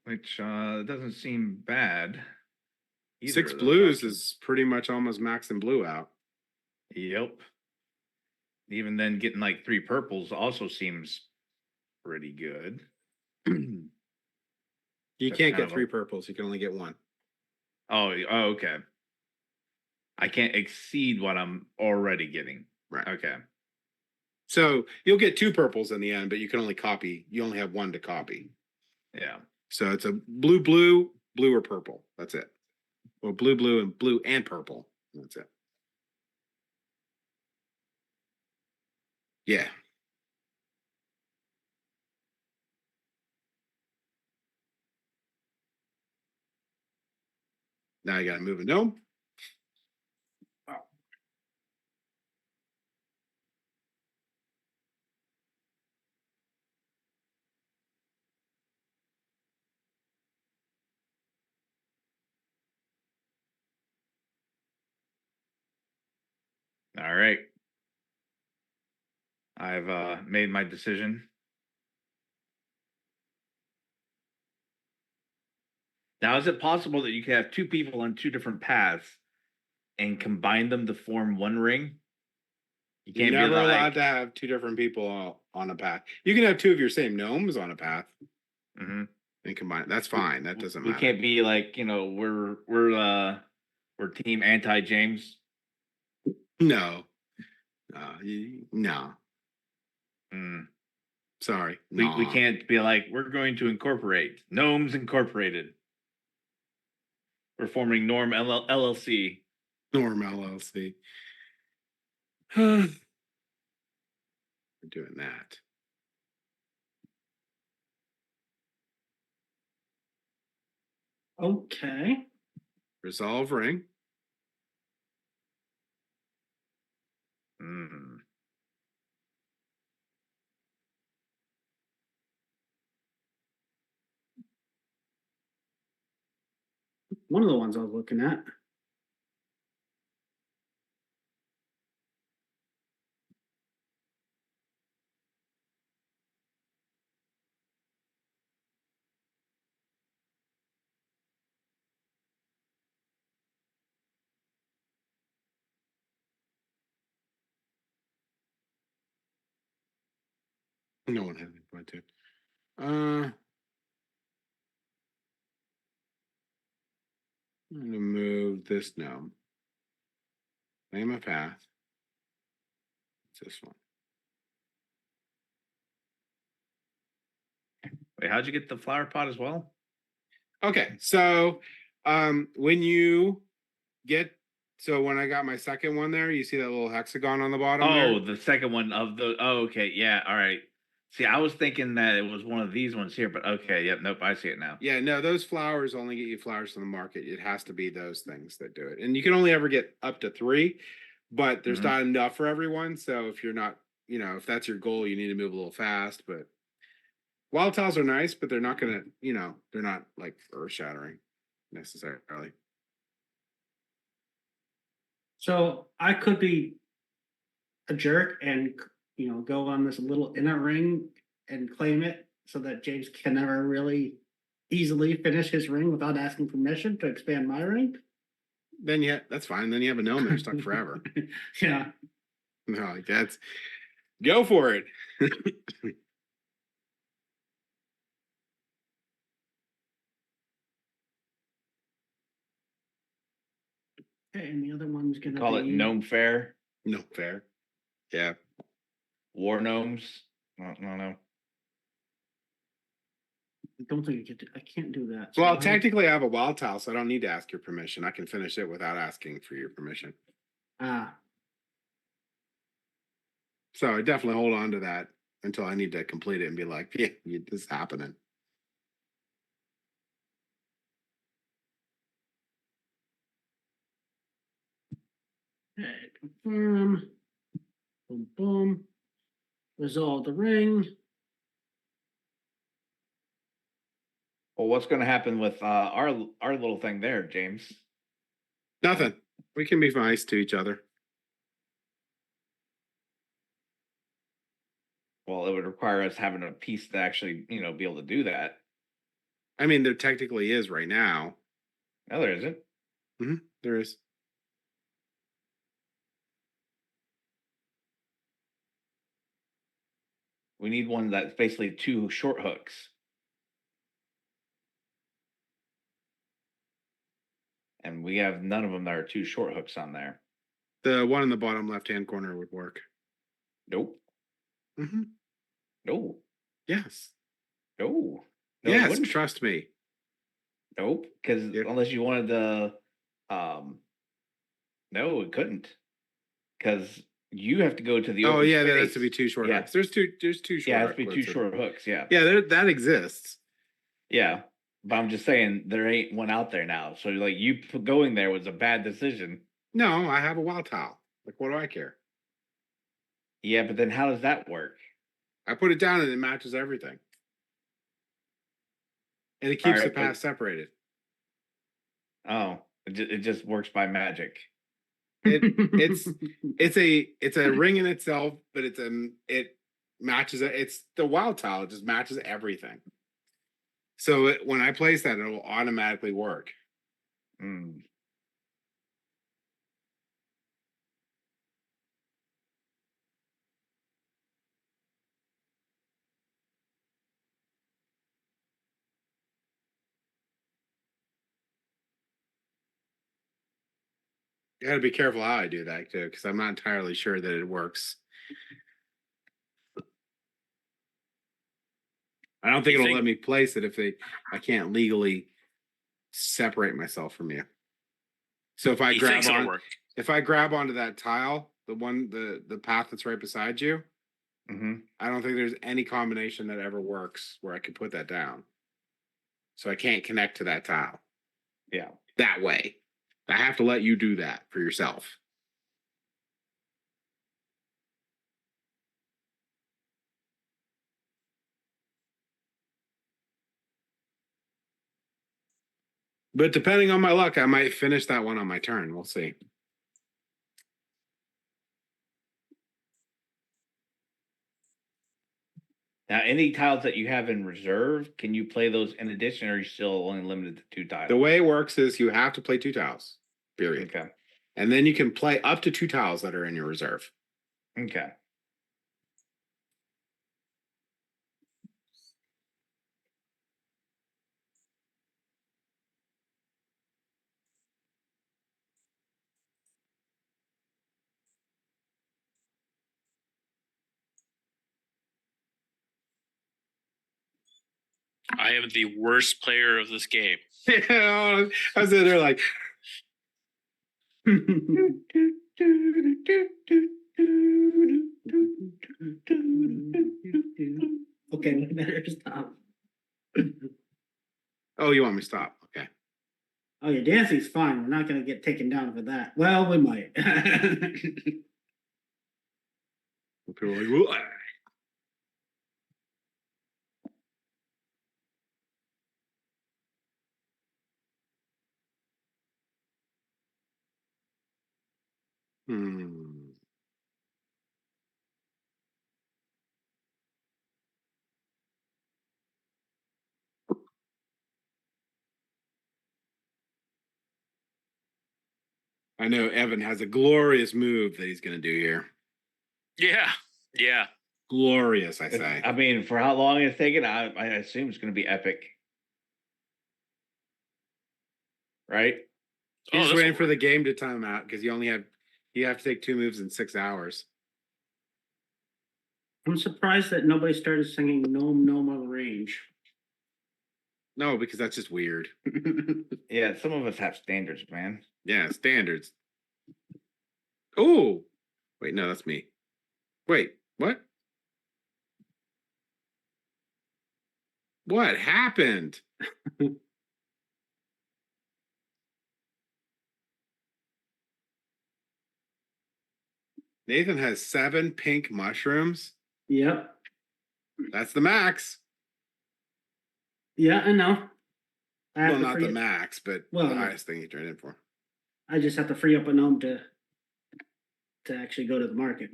S3: Which doesn't seem bad.
S1: 6 blues is pretty much almost maxing blue out.
S3: Yep. Even then, getting like 3 purples also seems pretty good.
S1: You
S3: That's
S1: can't
S3: kind
S1: get
S3: of
S1: 3 purples. You can only get 1.
S3: Oh, okay. I can't exceed what I'm already getting.
S1: Right.
S3: Okay.
S1: So you'll get 2 purples in the end, but you can only copy. You only have 1 to copy.
S3: Yeah.
S1: So it's a blue, blue, blue, or purple. That's it. Well, blue, and purple. That's it. Yeah. Now you got to move a gnome.
S3: All right. I've made my decision. Now, is it possible that you could have 2 people on 2 different paths and combine them to form one ring? You
S1: You're
S3: can't
S1: never
S3: be like,
S1: allowed to have 2 different people on a path. You can have 2 of your same gnomes on a path
S3: Mhm.
S1: and combine. That's fine. That doesn't
S3: we
S1: matter.
S3: can't be like, we're team anti James.
S1: No. No.
S3: Mm.
S1: Sorry.
S3: We can't be like, we're going to incorporate Gnomes Incorporated. We're forming Norm LLC.
S1: Norm LLC. We're doing that.
S4: Okay.
S1: Resolve ring.
S3: Mm.
S4: One of the ones I was looking at.
S1: No one has any point to. I'm gonna move this gnome. Name a path. It's this one.
S3: Wait, how'd you get the flower pot as well?
S1: Okay, so when you get when I got my second one there, you see that little hexagon on the bottom
S3: Oh,
S1: there?
S3: the second one of the. Oh, okay, yeah, all right. See, I was thinking that it was one of these ones here, but okay, yep, nope, I see it now.
S1: Yeah, no, those flowers only get you flowers from the market. It has to be those things that do it. And you can only ever get up to 3, but there's
S3: Mhm.
S1: not enough for everyone. So if you're not, if that's your goal, you need to move a little fast. But wild tiles are nice, but they're not gonna, they're not like earth shattering necessarily.
S4: So I could be a jerk and go on this little inner ring and claim it so that James can never really easily finish his ring without asking permission to expand my ring.
S1: Then yeah, that's fine. Then you have a gnome there stuck forever.
S4: Yeah.
S1: No, like that's go for it.
S4: Okay, and the other one's gonna
S3: Call
S4: be
S3: it Gnome Fair,
S1: No fair. Yeah.
S3: War Gnomes. I don't know.
S4: I don't think I can't do that. So
S1: Well, technically I have a wild tile, so I don't need to ask your permission. I can finish it without asking for your permission.
S4: Ah,
S1: So I definitely hold on to that until I need to complete it and be like, yeah, this is happening.
S4: Okay, confirm. Boom, boom. Resolve the ring.
S3: Well, what's going to happen with our little thing there, James?
S1: Nothing. We can be nice to each other.
S3: Well, it would require us having a piece to actually, be able to do that.
S1: I mean, there technically is right now.
S3: No, there isn't.
S1: There is.
S3: We need one that's basically 2 short hooks. And we have none of them that are 2 short hooks on there.
S1: The one in the bottom left-hand corner would work.
S3: Nope.
S1: Mm-hmm.
S3: No.
S1: Yes.
S3: No. No, it
S1: Yes,
S3: wouldn't.
S1: trust me.
S3: Nope. Because unless you wanted to, no, it couldn't. Because you have to go to the.
S1: Oh
S3: open
S1: yeah, there has
S3: space.
S1: to be 2 short
S3: Yeah.
S1: hooks. There's two short.
S3: Yeah, it has to be 2
S1: hooks.
S3: short hooks. Yeah.
S1: Yeah, that exists.
S3: Yeah. But I'm just saying there ain't one out there now. So like you going there was a bad decision.
S1: No, I have a wild towel. Like, what do I care?
S3: Yeah, but then how does that work?
S1: I put it down and it matches everything, and it keeps the
S3: Alright, but-
S1: path separated.
S3: Oh, it just works by magic.
S1: It's a ring in itself, but it matches it. It's the wild tile. It just matches everything. So when I place that, it will automatically work.
S3: Mm.
S1: You got to be careful how I do that too, because I'm not entirely sure that it works. I don't think
S2: You
S1: it'll
S2: think-
S1: let me place it if I can't legally separate myself from you. So if I
S2: He
S1: grab
S2: thinks it'll
S1: on,
S2: work.
S1: if I grab onto that tile, the path that's right beside you,
S3: Mm-hmm.
S1: I don't think there's any combination that ever works where I can put that down. So I can't connect to that tile
S3: Yeah.
S1: that way. I have to let you do that for yourself. But depending on my luck, I might finish that one on my turn. We'll see.
S3: Now, any tiles that you have in reserve, can you play those in addition, or are you still only limited to 2 tiles?
S1: The way it works is you have to play 2 tiles, period.
S3: Okay.
S1: And then you can play up to 2 tiles that are in your reserve.
S3: Okay.
S2: I am the worst player of this game.
S1: I was in there like,
S4: Okay, we better stop.
S1: oh, you want me to stop? Okay.
S4: Oh, your dancing's fine. We're not gonna get taken down for that. Well, we might.
S1: People are like, well, hmm. I know Evan has a glorious move that he's going to do here.
S2: Yeah. Yeah.
S1: Glorious, I say.
S3: I mean, for how long it's taken, I assume it's going to be epic. Right?
S1: He's just
S2: this
S1: waiting
S2: will
S1: for the game to time out because you have to take 2 moves in 6 hours.
S4: I'm surprised that nobody started singing Gnome, Gnome on the Range.
S1: No, because that's just weird.
S3: Yeah, some of us have standards, man.
S1: Yeah, standards. Oh, wait, no, that's me. Wait, what? What happened? Nathan has 7 pink mushrooms.
S4: Yep.
S1: That's the max.
S4: Yeah, I know. I have
S1: Well,
S4: to
S1: not
S4: free
S1: the
S4: it.
S1: max, but
S4: Well,
S1: the
S4: yeah.
S1: highest thing you turned in for.
S4: I just have to free up a gnome to actually go to the market.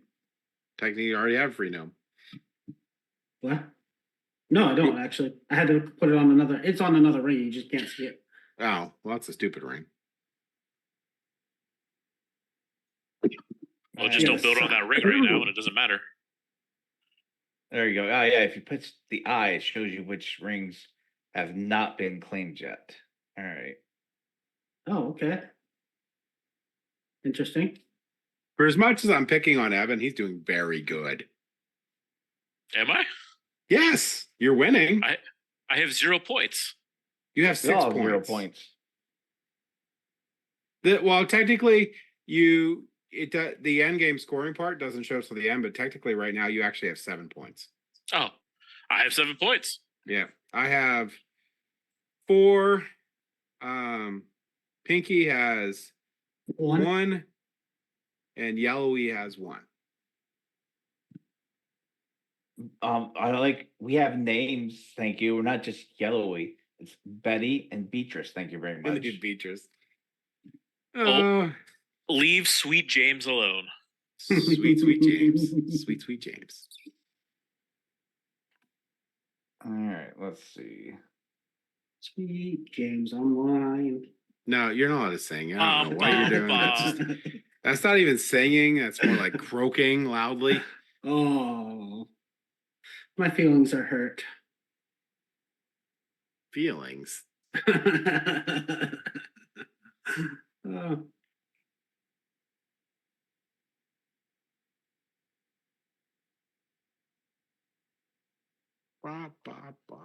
S1: Technically, you already have free gnome.
S4: What? No, I don't actually. I had to put it on another. It's on another ring. You just can't see it.
S1: Oh, well, that's a stupid ring.
S2: Well, just don't build on that ring right now, and it doesn't matter.
S3: There you go. Oh yeah, if you put the eye, it shows you which rings have not been claimed yet. All right.
S4: Oh, okay. Interesting.
S1: For as much as I'm picking on Evan, he's doing very good.
S2: Am I?
S1: Yes, you're winning.
S2: I have 0 points.
S1: You have
S3: We
S1: 6
S3: all have
S1: points.
S3: 0 points.
S1: Well, technically, the end game scoring part doesn't show till the end, but technically, right now, you actually have 7 points.
S2: Oh, I have 7 points.
S1: Yeah, I have 4. Pinky has 1, and Yellowy has 1.
S3: We have names, thank you. We're not just Yellowy. It's Betty and Beatrice. Thank you very
S1: And
S3: much.
S1: the Beatrice.
S2: Leave Sweet James alone.
S1: Sweet James. Sweet James.
S3: All right, let's see.
S4: Sweet James Online.
S1: No, you're not allowed to sing. I don't know what you're doing. That's not even singing. That's more like croaking loudly.
S4: Oh, my feelings are hurt.
S1: Feelings.
S4: Oh.
S1: Bah, bah, bah.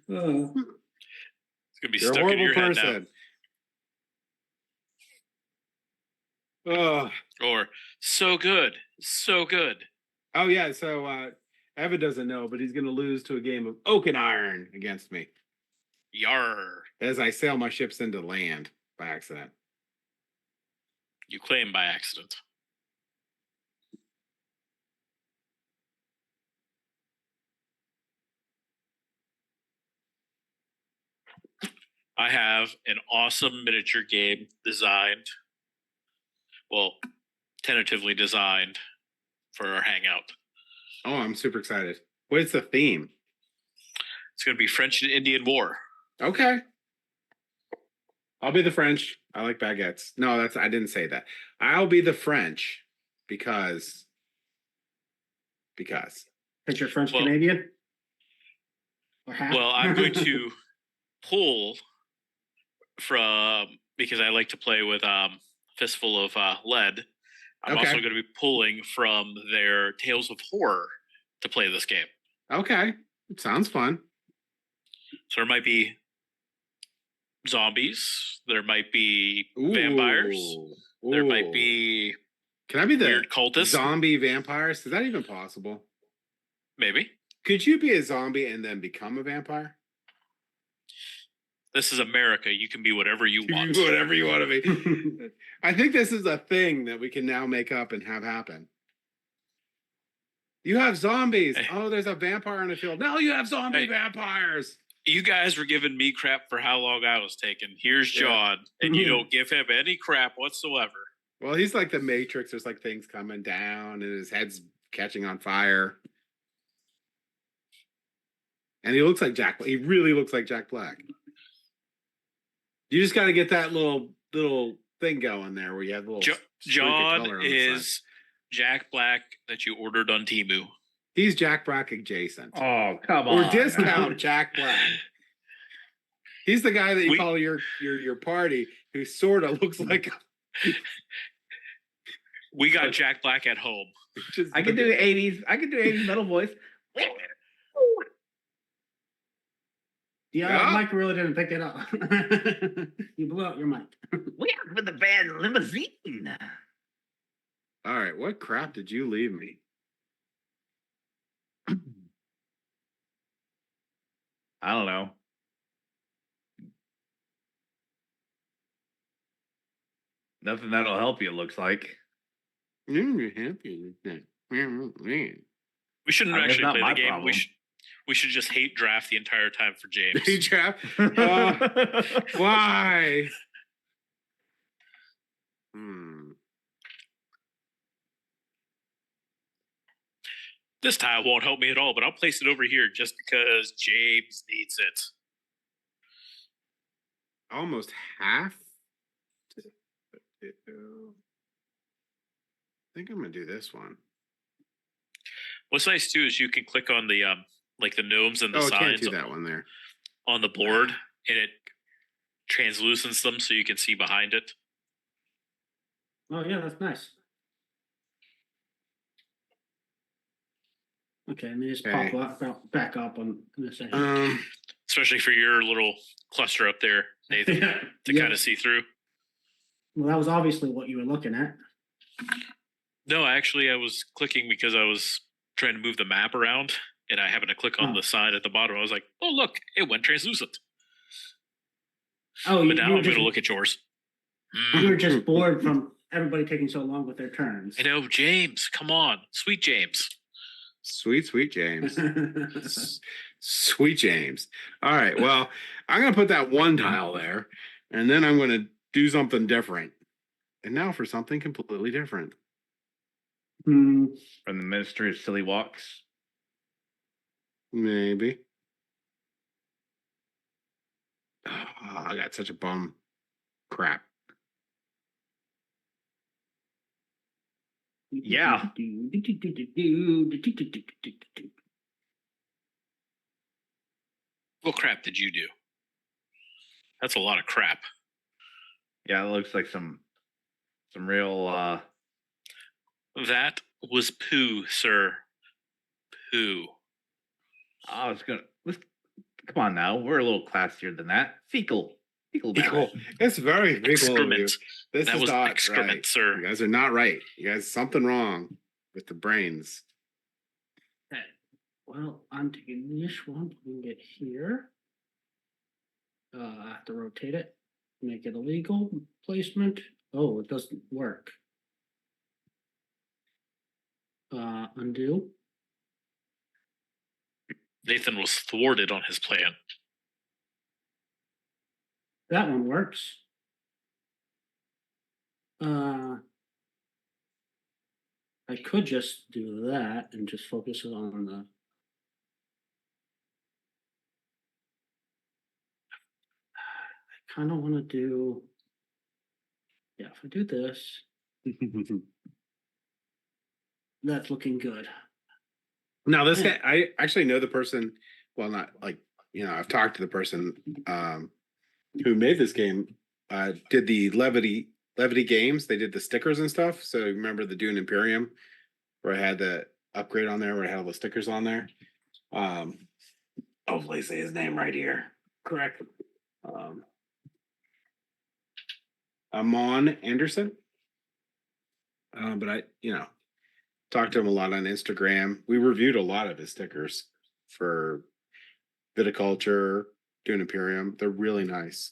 S4: Oh.
S2: It's gonna be
S1: You're a
S2: stuck in your
S1: horrible
S2: head now.
S1: person.
S2: Or so good, so good.
S1: Oh yeah, so Evan doesn't know, but he's gonna lose to a game of oak and iron against me
S2: Yar.
S1: as I sail my ships into land by accident.
S2: You claim by accident. I have an awesome miniature game designed. Well, tentatively designed for our hangout.
S1: Oh, I'm super excited. What is the theme?
S2: It's going to be French and Indian War.
S1: Okay. I'll be the French. I like baguettes. No, I didn't say that. I'll be the French because.
S4: Because you're French Canadian? Or half?
S2: Well, I'm going to pull from, because I like to play with Fistful of Lead. I'm also going to be pulling from their Tales of Horror to play this game.
S1: Okay. Sounds fun.
S2: So there might be zombies. There might be vampires. There might be
S1: Can I be the
S2: weird cultists.
S1: Zombie vampires? Is that even possible?
S2: Maybe.
S1: Could you be a zombie and then become a vampire?
S2: This is America. You can be whatever you want.
S1: Whatever you want to be. I think this is a thing that we can now make up and have happen. You have zombies. Oh, there's a vampire in the field. No, you have zombie vampires.
S2: You guys were giving me crap for how long I was taking. Here's John, and you don't give him any crap whatsoever.
S1: Well, he's like the Matrix. There's like things coming down, and his head's catching on fire. And he looks like Jack. He really looks like Jack Black. You just got to get that little thing going there where you have a little.
S2: John is Jack Black that you ordered on Temu.
S1: He's Jack Black adjacent.
S3: Oh, come on.
S1: Or discount Jack Black. He's the guy that you call your party who sort of looks like.
S2: We got Jack Black at home.
S3: I can do 80s. I can do 80s metal voice.
S4: Yeah, Mike really didn't pick it up. You blew out your mic.
S3: We're for the band limousine.
S1: All right, what crap did you leave me?
S3: I don't know. Nothing that'll help you, it looks like.
S1: You're happy with that.
S2: We shouldn't
S3: I mean, it's
S2: actually
S3: not
S2: play
S3: my
S2: the game.
S3: problem.
S2: We should just hate draft the entire time for James.
S1: Hey, Jeff. Why?
S2: This tile won't help me at all, but I'll place it over here just because James needs it.
S1: Almost half. I think I'm gonna do this one.
S2: What's nice too is you can click on the like the gnomes and the
S1: Oh, I can't
S2: signs
S1: do that one there.
S2: on the board, and it translucents them so you can see behind it.
S4: Oh yeah, that's nice. Okay, let me just
S1: Okay.
S4: back up on in a second.
S2: Especially for your little cluster up there, Nathan, to
S4: Yeah.
S2: kind of see through.
S4: Well, that was obviously what you were looking at.
S2: No, actually, I was clicking because I was trying to move the map around, and I happened to click on the side at the bottom. I was like, "Oh, look, it went translucent."
S4: Oh,
S2: But
S4: you
S2: now
S4: were
S2: I'm going
S4: just
S2: to look at yours.
S4: you were just bored from everybody taking so long with their turns.
S2: I know, James. Come on, sweet James.
S1: Sweet James. Sweet James. All right. Well, I'm gonna put that one tile there, and then I'm gonna do something different. And now for something completely different.
S4: Hmm.
S3: From the Ministry of Silly Walks.
S1: Maybe. Oh, I got such a bum. Crap.
S3: Yeah.
S2: What crap did you do? That's a lot of crap.
S3: Yeah, it looks like some real
S2: That was poo, sir. Poo.
S3: I was gonna come on now. We're a little classier than that. Fecal matter.
S1: It's very fecal of you.
S2: Excrement.
S1: This
S2: That
S1: is
S2: was
S1: not
S2: excrement,
S1: right.
S2: sir.
S1: You guys are not right. You guys something wrong with the brains.
S4: Okay. Well, I'm taking this one, putting it here. I have to rotate it, make it a legal placement. Oh, it doesn't work. Undo.
S2: Nathan was thwarted on his plan.
S4: That one works. I could just do that and just focus it on the. I kind of want to do. Yeah, if I do this, that's looking good.
S1: Now, this guy, I actually know the person. Well, not like, I've talked to the person who made this game. Did the Levity games? They did the stickers and stuff. So remember the Dune Imperium, where I had the upgrade on there, where I had all the stickers on there. Hopefully, say his name right here. Correct. Amon Anderson. But I, talked to him a lot on Instagram. We reviewed a lot of his stickers for Viticulture, Dune Imperium. They're really nice.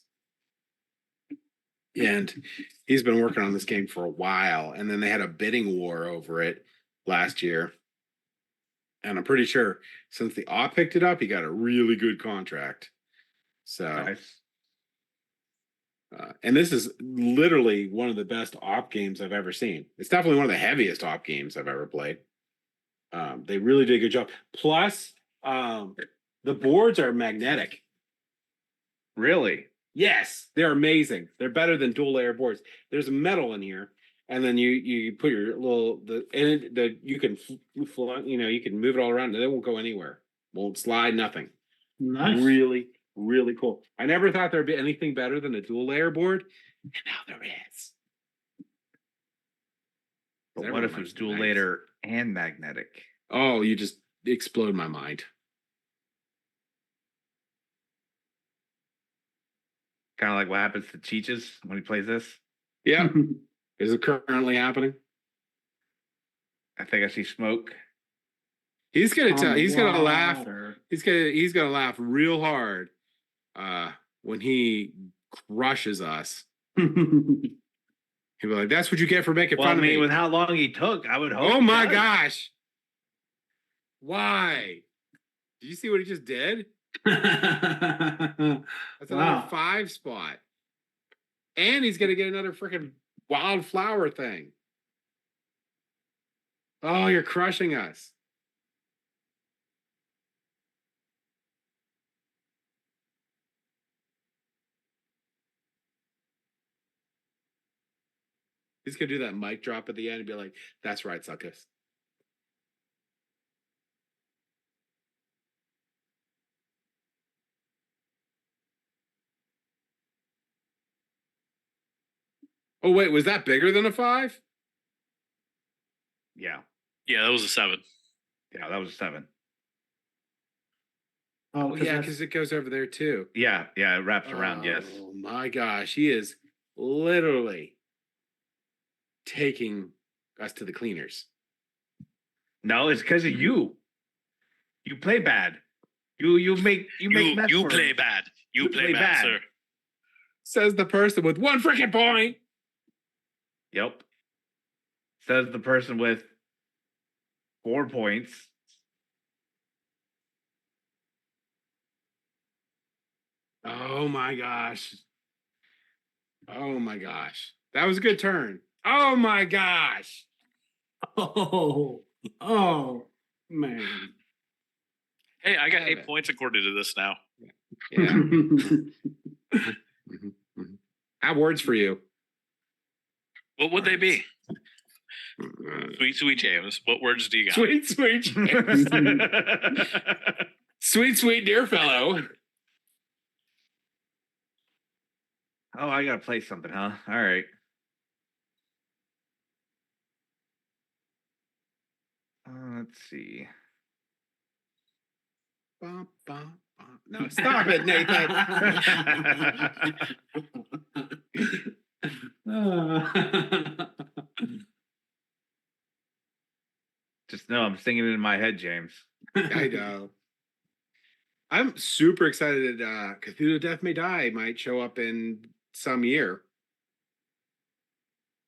S1: And he's been working on this game for a while. And then they had a bidding war over it last year. And I'm pretty sure since the op picked it up, he got a really good contract. So,
S3: Nice.
S1: and this is literally one of the best op games I've ever seen. It's definitely one of the heaviest op games I've ever played. They really did a good job. Plus, the boards are magnetic.
S3: Really?
S1: Yes, they're amazing. They're better than dual layer boards. There's metal in here, and then you put your you can you can move it all around. And they won't go anywhere. Won't slide. Nothing.
S4: Nice.
S1: Really, really cool. I never thought there'd be anything better than a dual layer board, and now there is.
S3: But what if it was dual layer and magnetic?
S1: Oh, you just explode my mind.
S3: Kind of like what happens to Cheeches when he plays this.
S1: Yeah. Is it currently happening?
S3: I think I see smoke.
S1: He's gonna tell. He's gonna laugh.
S4: Water.
S1: He's gonna laugh real hard when he crushes us. He'll be like, "That's what you get for making
S3: Well, I
S1: fun of
S3: mean,
S1: me."
S3: with how long he took, I would hope.
S1: Oh
S3: he
S1: my
S3: does.
S1: gosh! Why? Did you see what he just did? That's another 5 spot, and he's gonna get another freaking wildflower thing. Oh, you're crushing us. He's gonna do that mic drop at the end and be like, "That's right, suckers." Oh wait, was that bigger than a 5?
S3: Yeah,
S2: Yeah, that was a 7.
S3: yeah, that was a 7.
S4: Oh,
S1: Yeah, because it goes over there too.
S3: Yeah, yeah, it wraps around. Yes.
S1: Oh my gosh, he is literally taking us to the cleaners.
S3: No, it's because of you. You play bad. You make mess
S2: You
S3: for
S2: play
S3: him.
S2: bad. You
S3: You
S2: play
S3: play
S2: bad,
S3: bad.
S2: sir.
S1: Says the person with 1 freaking point.
S3: Yep. Says the person with 4 points.
S1: Oh my gosh. Oh my gosh. That was a good turn. Oh my gosh.
S4: Oh, man.
S2: Hey, I got
S1: Love
S2: 8
S1: it.
S2: points according to this now.
S1: Yeah. Mhm, mhm. I have words for you.
S2: What would they be?
S1: Mm-hmm.
S2: Sweet, sweet James. What words do you got?
S1: Sweet, sweet, James. Sweet, sweet dear fellow.
S3: Oh, I gotta play something, huh? All right. Let's see.
S1: Bum, bum, bum. No, stop it, Nathan.
S3: Just know I'm singing it in my head, James.
S1: I know. I'm super excited. Cthulhu Death May Die might show up in some year.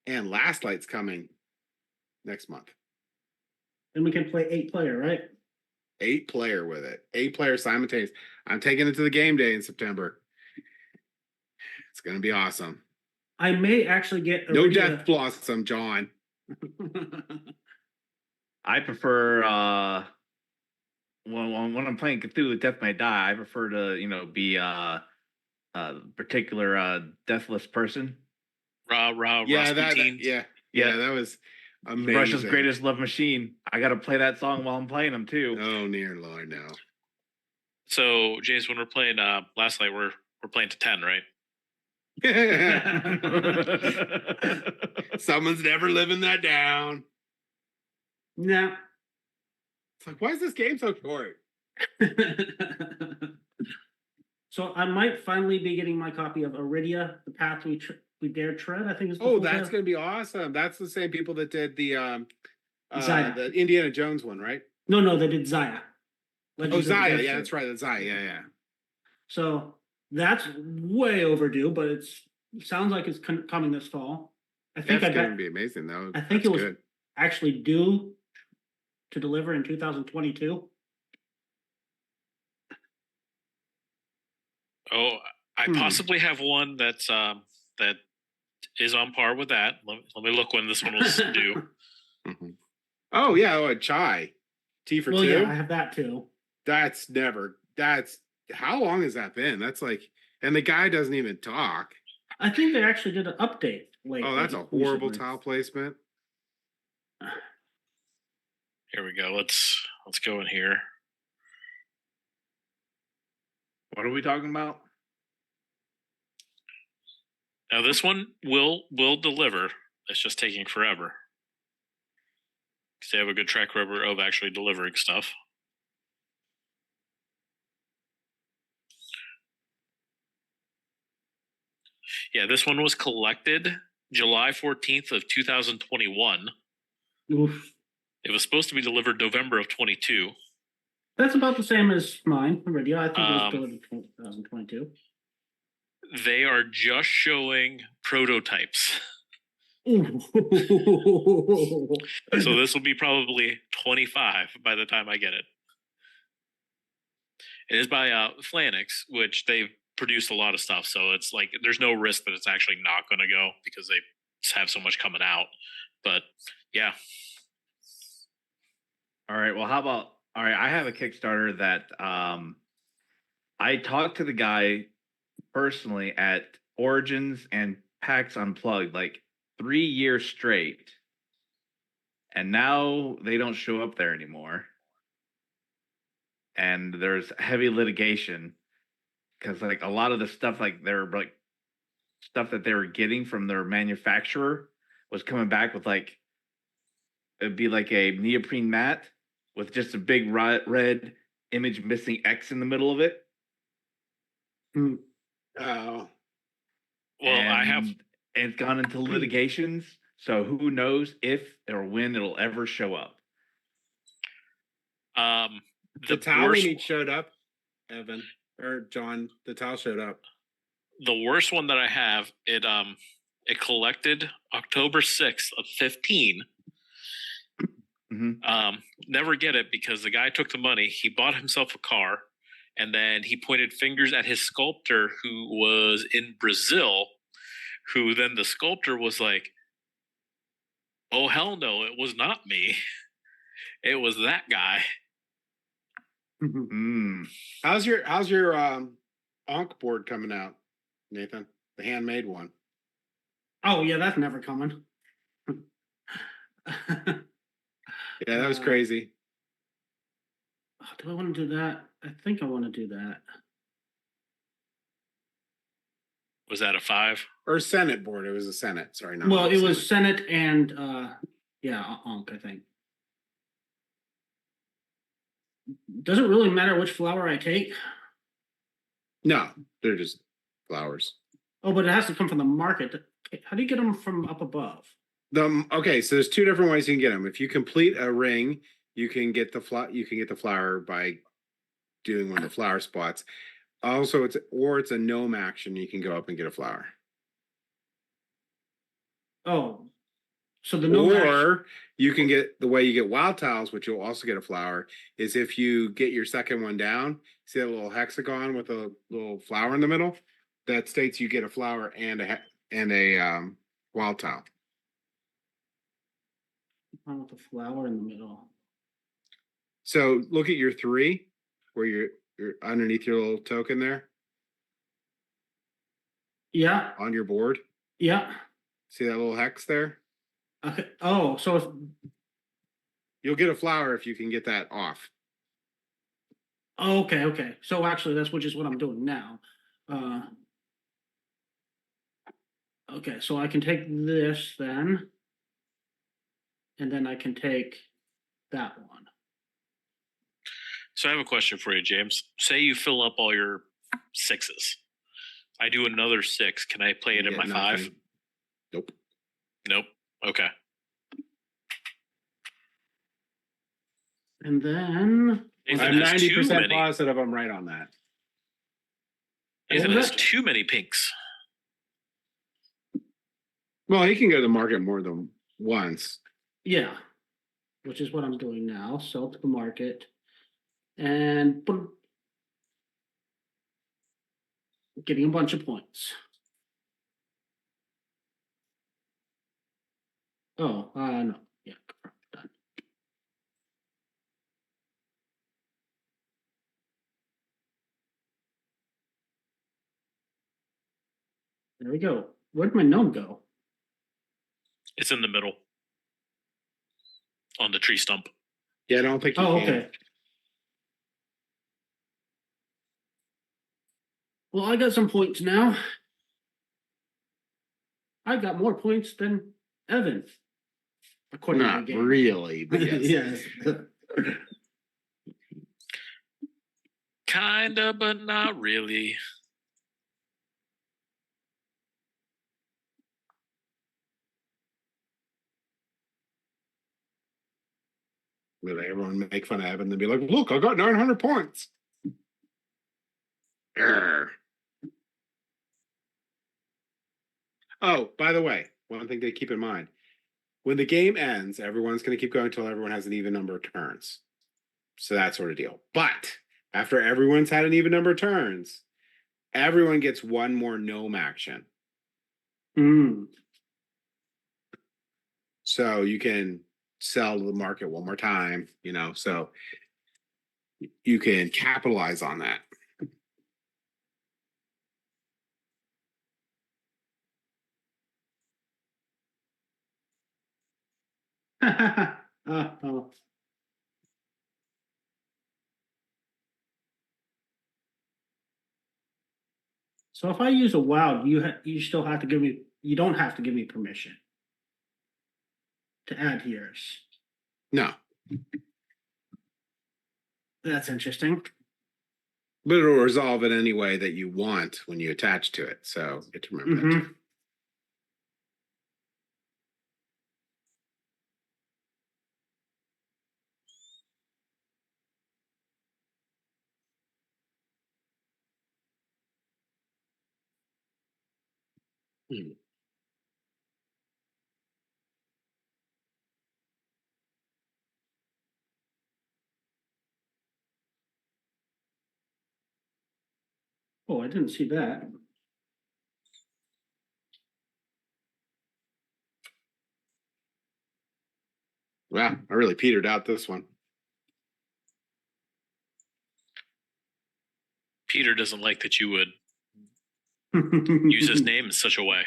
S1: And Last Light's coming next month.
S4: And we can play 8-player, right?
S1: 8-player with it. 8-player simultaneous. I'm taking it to the game day in September. It's going to be awesome.
S4: I may actually get
S1: No
S4: Iridia.
S1: Death Blossom, John.
S3: I prefer when I'm playing Cthulhu Death May Die, I prefer to, be a particular deathless person.
S2: Yeah,
S1: Rasputin.
S3: Yeah.
S1: That was amazing.
S3: Russia's Greatest Love Machine. I gotta play that song while I'm playing them too.
S1: Oh, near Lord, no.
S2: So, James, when we're playing Last Light, we're playing to 10, right?
S1: Someone's never living that down.
S4: No.
S1: It's like, why is this game so short?
S4: So I might finally be getting my copy of Iridia, The Path We Dare Tread. I think is.
S1: Oh, that's going to be awesome. That's the same people that did the
S4: Zaya.
S1: the Indiana Jones one, right?
S4: No, they did Zaya.
S1: Oh, Zaya. Yeah, that's right. That's Zaya. Yeah.
S4: So that's way overdue, but it sounds like it's coming this fall. I think
S1: That's going to be amazing, though.
S4: I think
S1: that's
S4: it was
S1: good.
S4: actually due to deliver in 2022.
S2: Oh, I possibly have one that's that is on par with that. Let me look when this one was due.
S1: Mm-hmm. Oh yeah, a chai. T for 2.
S4: Yeah, I have that too.
S1: That's how long has that been? That's like, and the guy doesn't even talk.
S4: I think they actually did an update lately.
S1: Oh, that's a horrible tile placement.
S2: Here we go. Let's go in here.
S3: What are we talking about?
S2: Now this one will deliver. It's just taking forever because they have a good track record of actually delivering stuff. Yeah, this one was collected July 14th of 2021.
S4: Oof.
S2: It was supposed to be delivered November of 22.
S4: That's about the same as mine already. I think it was
S2: Um,
S4: delivered in 2022.
S2: They are just showing prototypes. So this will be probably 25 by the time I get it. It is by Flanix, which they've produced a lot of stuff. So it's like there's no risk that it's actually not going to go because they have so much coming out. But yeah.
S3: All right. Well, how about all right? I have a Kickstarter that I talked to the guy personally at Origins and PAX Unplugged like 3 years straight, and now they don't show up there anymore. And there's heavy litigation because like a lot of the stuff like they're like stuff that they were getting from their manufacturer was coming back with like it'd be like a neoprene mat with just a big red image missing X in the middle of it.
S1: Oh,
S2: Well,
S3: And it's gone into litigations, so who knows if or when it'll ever show up.
S1: the towel
S2: worst,
S1: showed up, Evan or John. The towel showed up.
S2: the worst one that I have, it collected October 6th of 15. Never get it because the guy took the money, he bought himself a car, and then he pointed fingers at his sculptor who was in Brazil, who then the sculptor was like, oh hell no, it was not me. It was that guy.
S1: How's your Ankh board coming out, Nathan? The handmade one.
S4: Oh yeah, that's never coming.
S1: Yeah, that was crazy.
S4: Do I want to do that? I think I want to do that.
S2: Was that a 5?
S1: Or Senate board. It was a Senate. Sorry, not
S4: Well, it
S1: Senate.
S4: was Senate and Ankh, I think. Does it really matter which flower I take?
S1: No, they're just flowers.
S4: Oh, but it has to come from the market. How do you get them from up above?
S1: Okay, so there's two different ways you can get them. If you complete a ring, you can get the flower by doing one of the flower spots. Also, it's a gnome action. You can go up and get a flower.
S4: Oh, so the gnome
S1: Or you can get the way you get wild tiles, which you'll also get a flower, is if you get your second one down, see that little hexagon with a little flower in the middle? That states you get a flower and a wild tile.
S4: with the flower in the middle.
S1: So look at your 3, where you're underneath your little token there
S4: Yeah,
S1: on your board.
S4: yeah.
S1: See that little hex there?
S4: Okay. Oh, so if
S1: You'll get a flower if you can get that off.
S4: oh, okay. So actually, that's which is what I'm doing now. Okay, so I can take this then, and then I can take that one.
S2: So I have a question for you, James. Say you fill up all your 6s. I do another 6. Can I play it in my 5?
S1: Nope.
S2: Nope. Okay.
S4: And then
S2: Nathan
S1: I'm
S2: has
S1: 90% positive I'm right on that.
S2: Nathan has too many pinks.
S1: Well, he can go to the market more than once.
S4: yeah, which is what I'm doing now. Sell to the market, and getting a bunch of points. Oh, no, yeah, done. There we go. Where'd my gnome go?
S2: It's in the middle. On the tree stump.
S1: Yeah, I don't think you
S4: Oh,
S1: can.
S4: okay. Well, I got some points now. I got more points than Evan, according to the
S1: Not
S4: game.
S1: really, but yes.
S4: Yes.
S2: Kinda, but not really.
S1: Really, everyone make fun of Evan and be like, "Look, I got 900 points." Grr. Oh, by the way, one thing to keep in mind: when the game ends, everyone's going to keep going until everyone has an even number of turns. So that sort of deal. But after everyone's had an even number of turns, everyone gets one more gnome action.
S4: Mm.
S1: So you can sell to the market one more time, so you can capitalize on that.
S4: Oh. So if I use a wild, you still have to give me. You don't have to give me permission to add yours.
S1: No,
S4: That's interesting.
S1: but it'll resolve it any way that you want when you attach to it. So you have to remember that too. Hmm.
S4: Oh, I didn't see that.
S1: Wow, I really petered out this one.
S2: Peter doesn't like that you would use his name in such a way.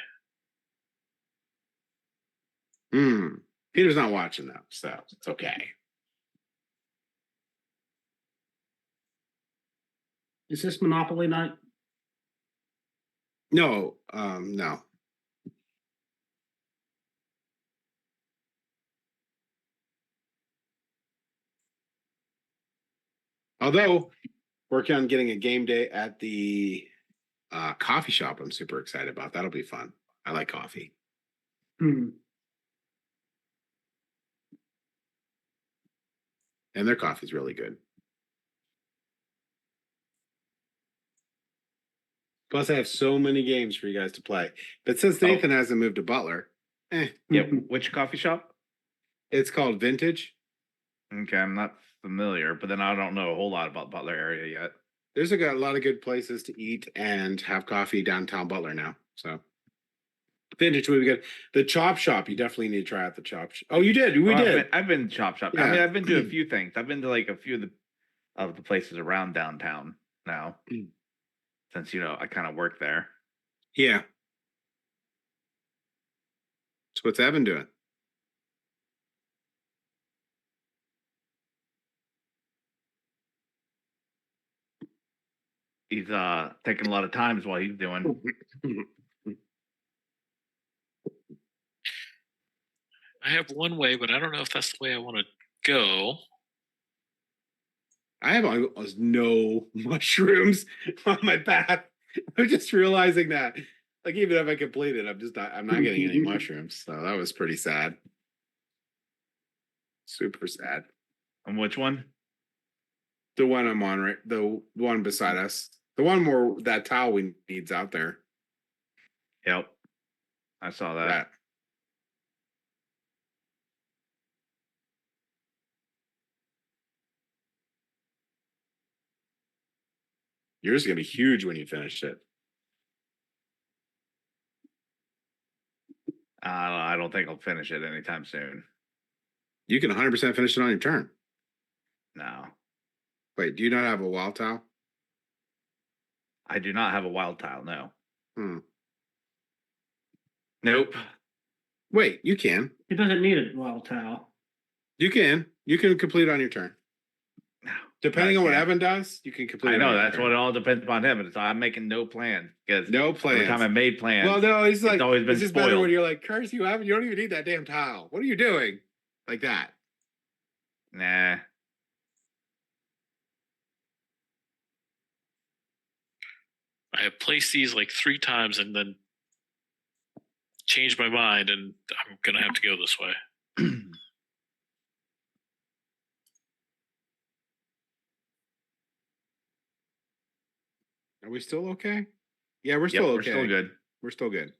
S1: Peter's not watching though, so it's okay.
S4: Is this Monopoly night?
S1: No, no. Although working on getting a game day at the coffee shop, I'm super excited about. That'll be fun. I like coffee.
S4: Hmm.
S1: And their coffee's really good. Plus, I have so many games for you guys to play. But since Nathan hasn't moved to Butler,
S3: Yep. Which coffee shop?
S1: it's called Vintage.
S3: Okay, I'm not familiar, but then I don't know a whole lot about Butler area yet.
S1: There's a lot of good places to eat and have coffee downtown Butler now. So Vintage would be good. The Chop Shop, you definitely need to try out the Chop Shop. Oh, you did. We did.
S3: I've been Chop Shop.
S1: Yeah.
S3: I mean, I've been to a few things. I've been to like a few of the places around downtown now, since I kind of work there.
S1: Yeah. So what's Evan doing?
S3: He's taking a lot of times while he's doing.
S2: I have one way, but I don't know if that's the way I want to go.
S1: I have almost no mushrooms on my path. I'm just realizing that. Like, even if I complete it, I'm not getting any mushrooms. So that was pretty sad. Super sad.
S3: And which one?
S1: The one I'm on, right? The one beside us. The one where that towel we needs out there.
S3: Yep. I saw that.
S1: Yours is gonna be huge when you finish it.
S3: I don't think I'll finish it anytime soon.
S1: You can 100% finish it on your turn.
S3: No.
S1: Wait, do you not have a wild towel?
S3: I do not have a wild tile, no.
S1: Hmm.
S3: Nope.
S1: Wait, you can.
S4: He doesn't need a wild towel.
S1: You can. You can complete on your turn.
S3: No.
S1: Depending
S3: I
S1: on what
S3: can't.
S1: Evan does, you can complete.
S3: I
S1: on
S3: know
S1: your
S3: that's
S1: turn.
S3: what it all depends upon him. It's I'm making no plan because
S1: No plans.
S3: every time I made plans,
S1: Well, no, he's like,
S3: it's always been
S1: it's just better
S3: spoiled.
S1: when you're like, curse you, Evan. You don't even need that damn towel. What are you doing? Like that.
S3: Nah.
S2: I have placed these like 3 times and then changed my mind, and I'm gonna have to go this way.
S1: Are we still okay? Yeah, we're
S3: Yep,
S1: still okay.
S3: we're still good.
S1: We're still good.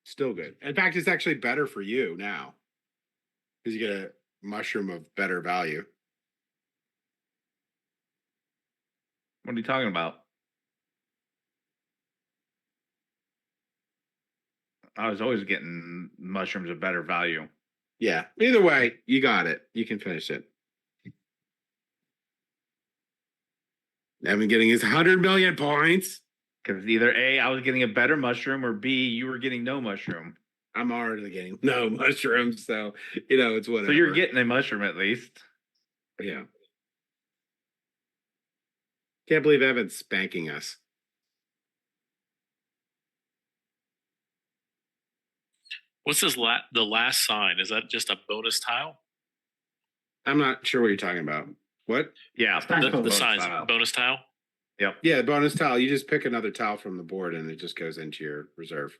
S1: Still good. In fact, it's actually better for you now because you get a mushroom of better value.
S3: What are you talking about? I was always getting mushrooms of better value.
S1: Yeah. Either way, you got it. You can finish it. Evan getting his 100 million points.
S3: Because either A, I was getting a better mushroom, or B, you were getting no mushroom.
S1: I'm already getting no mushrooms, so it's whatever.
S3: So you're getting a mushroom at least.
S1: Yeah. Can't believe Evan's spanking us.
S2: What's this? The last sign? Is that just a bonus tile?
S1: I'm not sure what you're talking about. What?
S3: Yeah,
S4: Sign
S2: The
S4: bonus
S2: signs, bonus tile.
S3: Yep.
S1: Yeah, bonus tile. You just pick another tile from the board and it just goes into your reserve.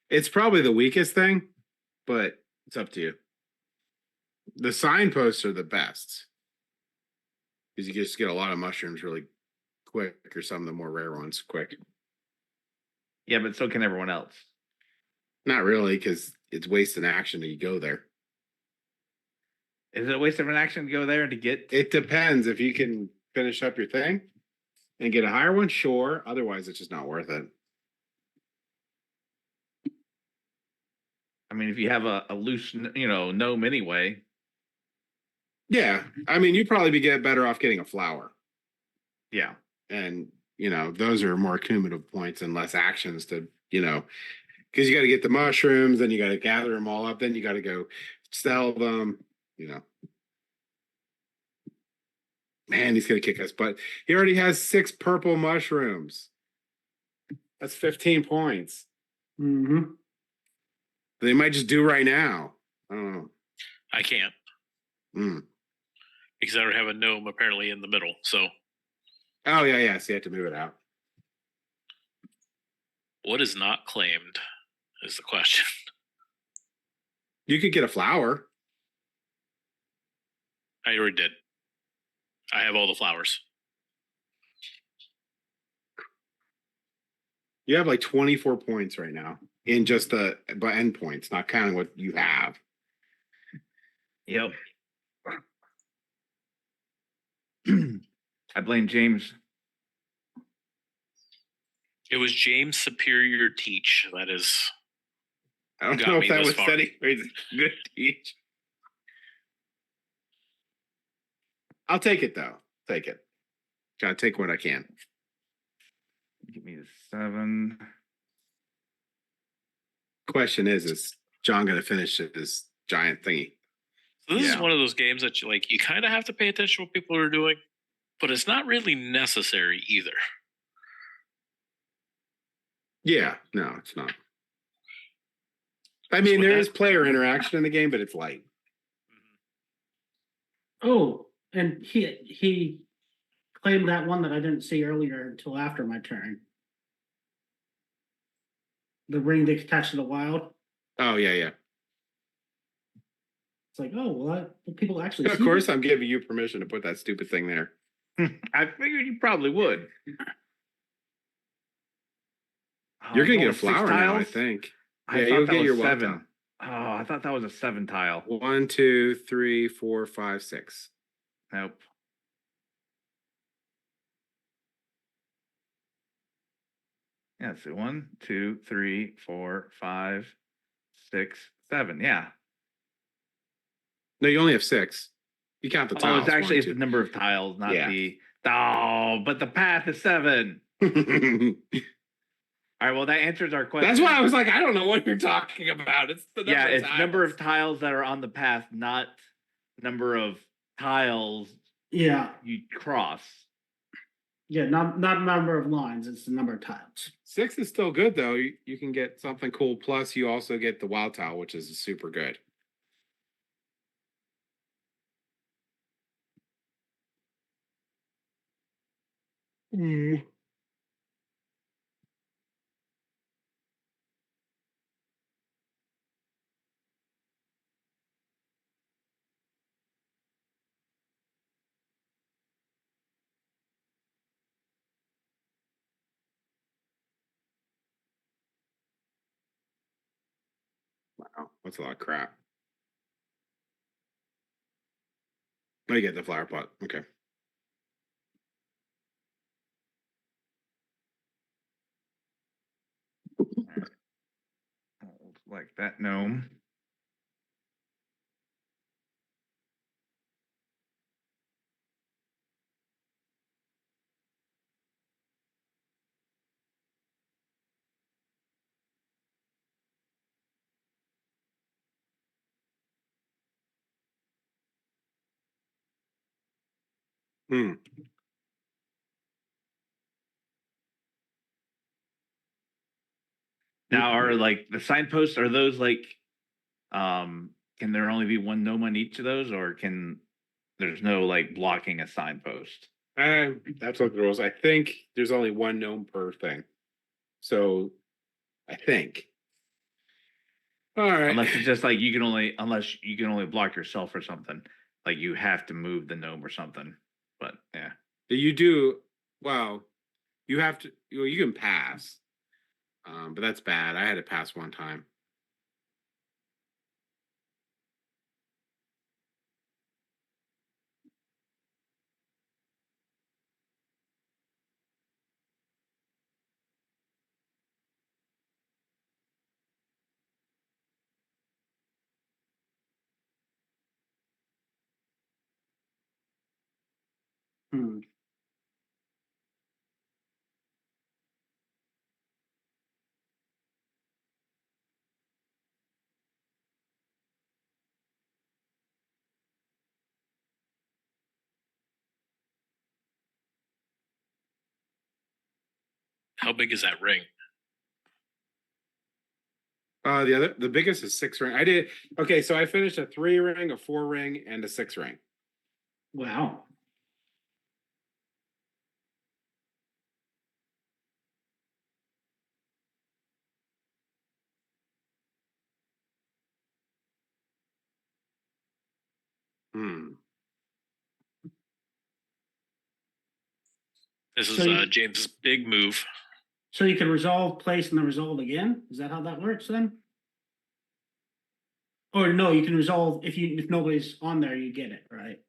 S1: It's probably the weakest thing, but it's up to you. The signposts are the best because you just get a lot of mushrooms really quick, or some of the more rare ones quick.
S3: Yeah, but so can everyone else.
S1: Not really, because it's wasting action to go there.
S3: Is it a waste of an action to go there and to get?
S1: It depends. If you can finish up your thing and get a higher one, sure. Otherwise, it's just not worth it.
S3: I mean, if you have a loose, gnome anyway.
S1: Yeah, I mean, you'd probably be better off getting a flower,
S3: Yeah.
S1: and those are more cumulative points and less actions to because you got to get the mushrooms, then you got to gather them all up, then you got to go sell them. Man, he's gonna kick us, but he already has 6 purple mushrooms. That's 15 points.
S4: Mm-hmm.
S1: They might just do right now. I don't know.
S2: I can't
S1: Mm.
S2: because I don't have a gnome apparently in the middle. So
S1: Oh yeah. So you have to move it out.
S2: what is not claimed is the question.
S1: You could get a flower.
S2: I already did. I have all the flowers.
S1: You have like 24 points right now in just the end points, not counting what you have.
S3: Yep. I blame James.
S2: It was James Superior Teach. That is.
S1: I don't
S2: Got
S1: know
S2: me
S1: if that
S2: this
S1: was
S2: far.
S1: anyways good teach. I'll take it though. Take it. Gotta take what I can.
S3: Give me the 7.
S1: Question is John gonna finish this giant thingy?
S2: So this is
S1: Yeah.
S2: one of those games that you kind of have to pay attention to what people are doing, but it's not really necessary either.
S1: Yeah, no, it's not. I mean,
S2: with
S1: there
S2: that-
S1: is player interaction in the game, but it's light.
S4: Oh, and he claimed that one that I didn't see earlier until after my turn. The ring that attached to the wild.
S1: Oh yeah.
S4: It's like, oh well, people actually.
S1: Of
S4: see
S1: course,
S4: it?
S1: I'm giving you permission to put that stupid thing there.
S3: I figured you probably would.
S1: You're gonna
S3: it's
S1: get a
S3: only 6
S1: flower now, I
S3: tiles?
S1: think.
S3: I
S1: Yeah,
S3: thought
S1: you'll
S3: that
S1: get
S3: was
S1: your wild
S3: 7. Oh, I thought that was a 7 tile.
S1: 1, 2, 3, 4, 5, 6.
S3: Nope. Yeah, so 1, 2, 3, 4, 5, 6, 7. Yeah.
S1: No, you only have 6. You count the
S3: Oh,
S1: tiles.
S3: it's actually
S1: 1,
S3: it's the number of tiles, not
S1: Yeah.
S3: the. Oh, but the path is 7.
S1: 2.
S3: All right, well, that answers our question.
S1: That's why I was like, I don't know what you're talking about. It's the number
S3: Yeah,
S1: of
S3: it's
S1: tiles.
S3: number of tiles that are on the path, not number of tiles
S4: Yeah,
S3: you cross.
S4: yeah, not number of lines. It's the number of tiles.
S1: 6 is still good though. You can get something cool. Plus, you also get the wild tile, which is super good. That's a lot of crap. I get the flower pot. Okay.
S3: Like that gnome.
S1: Hmm.
S3: Now, are like the signposts, are those like, can there only be one gnome on each of those, or can there's no like blocking a signpost?
S1: That's what the rules. I think there's only one gnome per thing. So I think. All right.
S3: Unless it's just like unless you can only block yourself or something. Like you have to move the gnome or something. But yeah.
S1: You do well, you have to you can pass. But that's bad. I had to pass one time.
S4: Hmm.
S2: How big is that ring?
S1: The biggest is 6 ring. I did okay, so I finished a 3 ring, a 4 ring, and a 6 ring.
S4: Wow.
S1: Hmm.
S2: This is
S4: So you-
S2: James's big move.
S4: So you can resolve place and then resolve again? Is that how that works then? Or no, you can resolve if nobody's on there, you get it, right?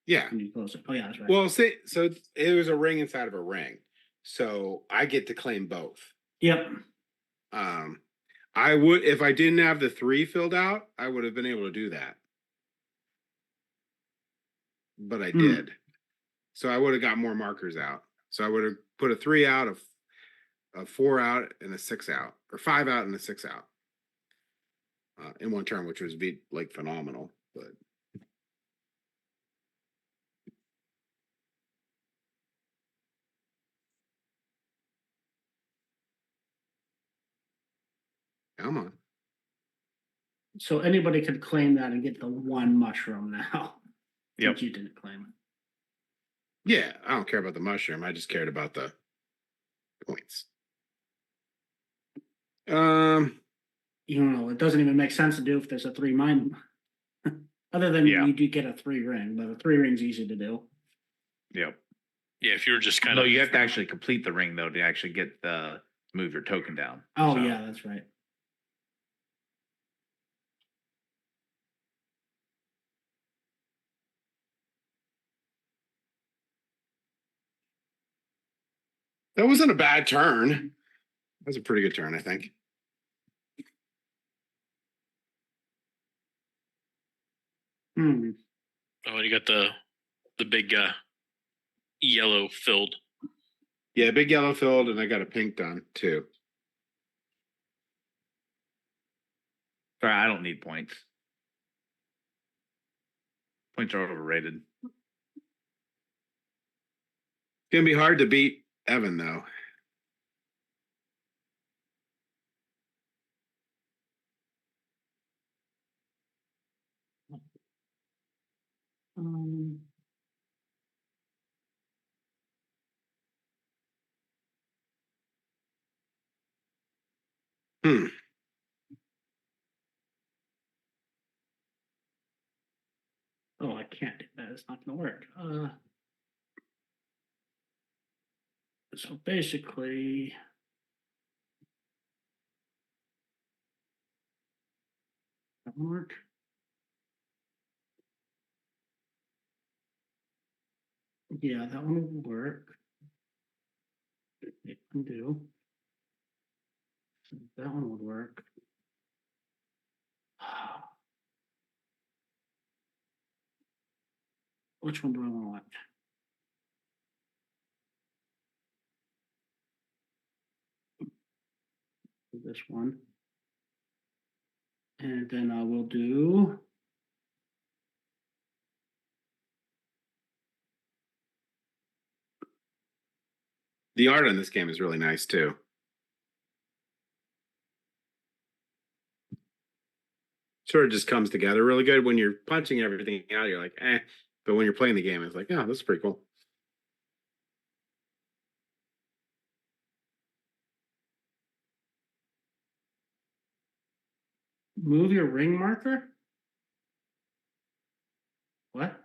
S1: Yeah.
S4: When you close it. Oh yeah, that's right.
S1: Well, say so it was a ring inside of a ring. So I get to claim both.
S4: Yep.
S1: I would if I didn't have the 3 filled out, I would have been able to do that. But I did. So I would have got more markers out. So I would have put a 3 out, a 4 out, and a 6 out, or 5 out and a 6 out. In one turn, which was be like phenomenal. But come on.
S4: So anybody could claim that and get the 1 mushroom now.
S3: Yep.
S4: Since you didn't claim it.
S1: Yeah, I don't care about the mushroom. I just cared about the points.
S4: You know, it doesn't even make sense to do if there's a 3 mine. Other than
S3: Yeah.
S4: you do get a 3 ring, but a 3 ring's easy to do.
S3: Yep.
S2: Yeah, if you're just kind
S3: No,
S2: of
S3: you have to actually complete the ring though to actually get the move your token down.
S4: Oh
S3: So,
S4: yeah, that's right.
S1: that wasn't a bad turn. That was a pretty good turn, I think.
S4: Hmm.
S2: oh, you got the big yellow filled.
S1: Yeah, big yellow filled, and I got a pink done too.
S3: sorry, I don't need points. Points are overrated.
S1: It's gonna be hard to beat Evan though.
S4: Um,
S1: Hmm.
S4: oh, I can't do that. It's not gonna work. So basically, That one work? Yeah, that one will work. It can do. That one would work. Which one do I want? This one. And then I will do.
S1: The art on this game is really nice too. Sort of just comes together really good. When you're punching everything out, you're like, eh. But when you're playing the game, it's like, oh, this is pretty cool.
S4: Move your ring marker? What?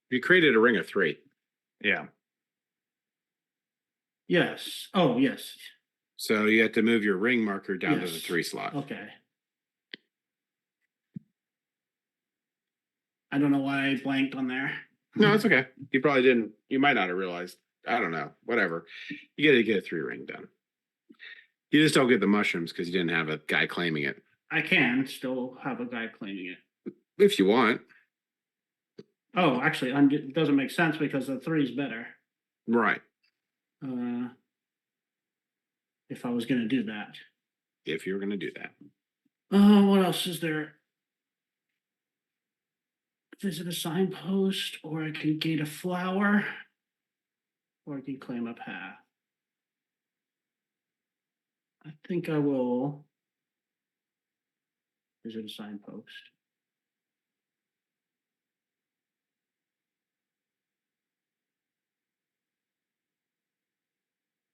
S1: You created a ring of 3.
S3: Yeah.
S4: Yes. Oh, yes.
S1: So you have to move your ring marker down to the
S4: Yes.
S1: 3 slot.
S4: Okay. I don't know why I blanked on there.
S1: No, it's okay. You probably didn't. You might not have realized. I don't know. Whatever. You got to get a 3 ring done. You just don't get the mushrooms because you didn't have a guy claiming it.
S4: I can still have a guy claiming it.
S1: If you want.
S4: Oh, actually, it doesn't make sense because the 3 is better.
S1: Right.
S4: If I was going to do that.
S1: If you were going to do that.
S4: What else is there? Visit a signpost, or I can gate a flower, or I can claim a path. I think I will visit a signpost.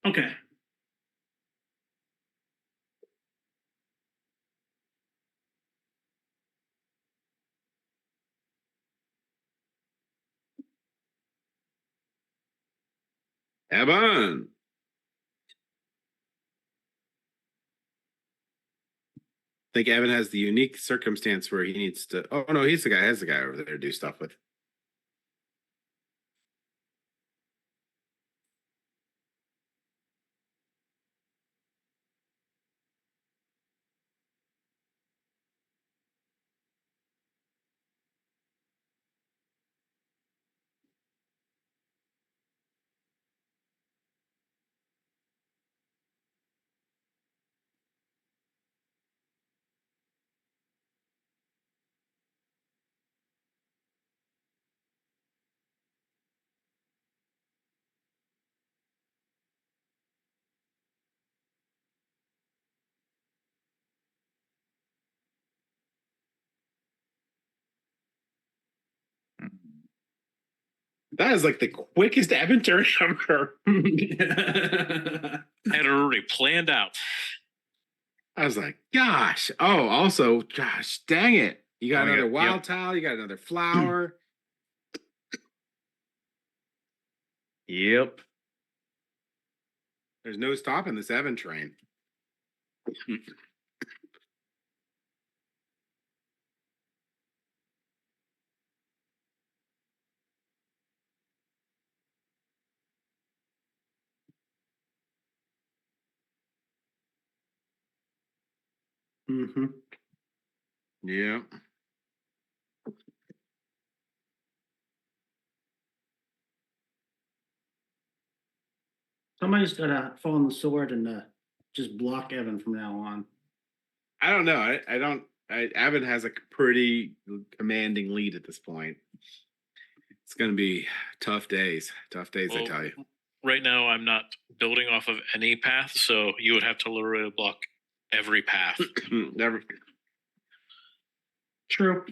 S4: Okay.
S1: Evan. I think Evan has the unique circumstance where he needs to. Oh no, he's the guy. Has the guy over there to do stuff with. That is like the quickest Evan turn ever.
S2: I had it already planned out.
S1: I was like, gosh. Oh, also, gosh, dang it. You got
S3: Oh,
S1: another
S3: yeah,
S1: wild
S3: yep.
S1: tile. You got another flower.
S3: Yep.
S1: There's no stopping this Evan train.
S4: Mm-hmm.
S1: Yeah.
S4: Somebody's got to fall on the sword and just block Evan from now on.
S1: I don't know. I don't. Evan has a pretty commanding lead at this point. It's going to be tough days. Tough days, I
S2: Well,
S1: tell you.
S2: Right now, I'm not building off of any path, so you would have to literally block every path.
S1: Never.
S4: True.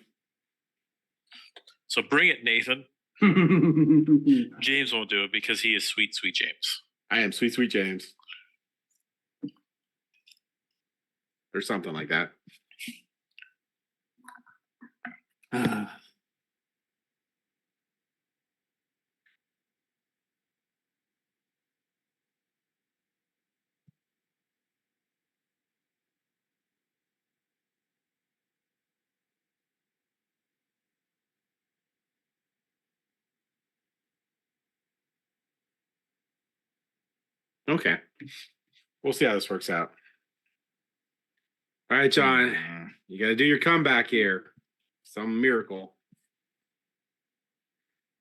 S2: So bring it, Nathan. James won't do it because he is sweet, sweet James.
S1: I am sweet, sweet James. Or something like that. Okay. We'll see how this works out. All right, John. You got to do your comeback here. Some miracle.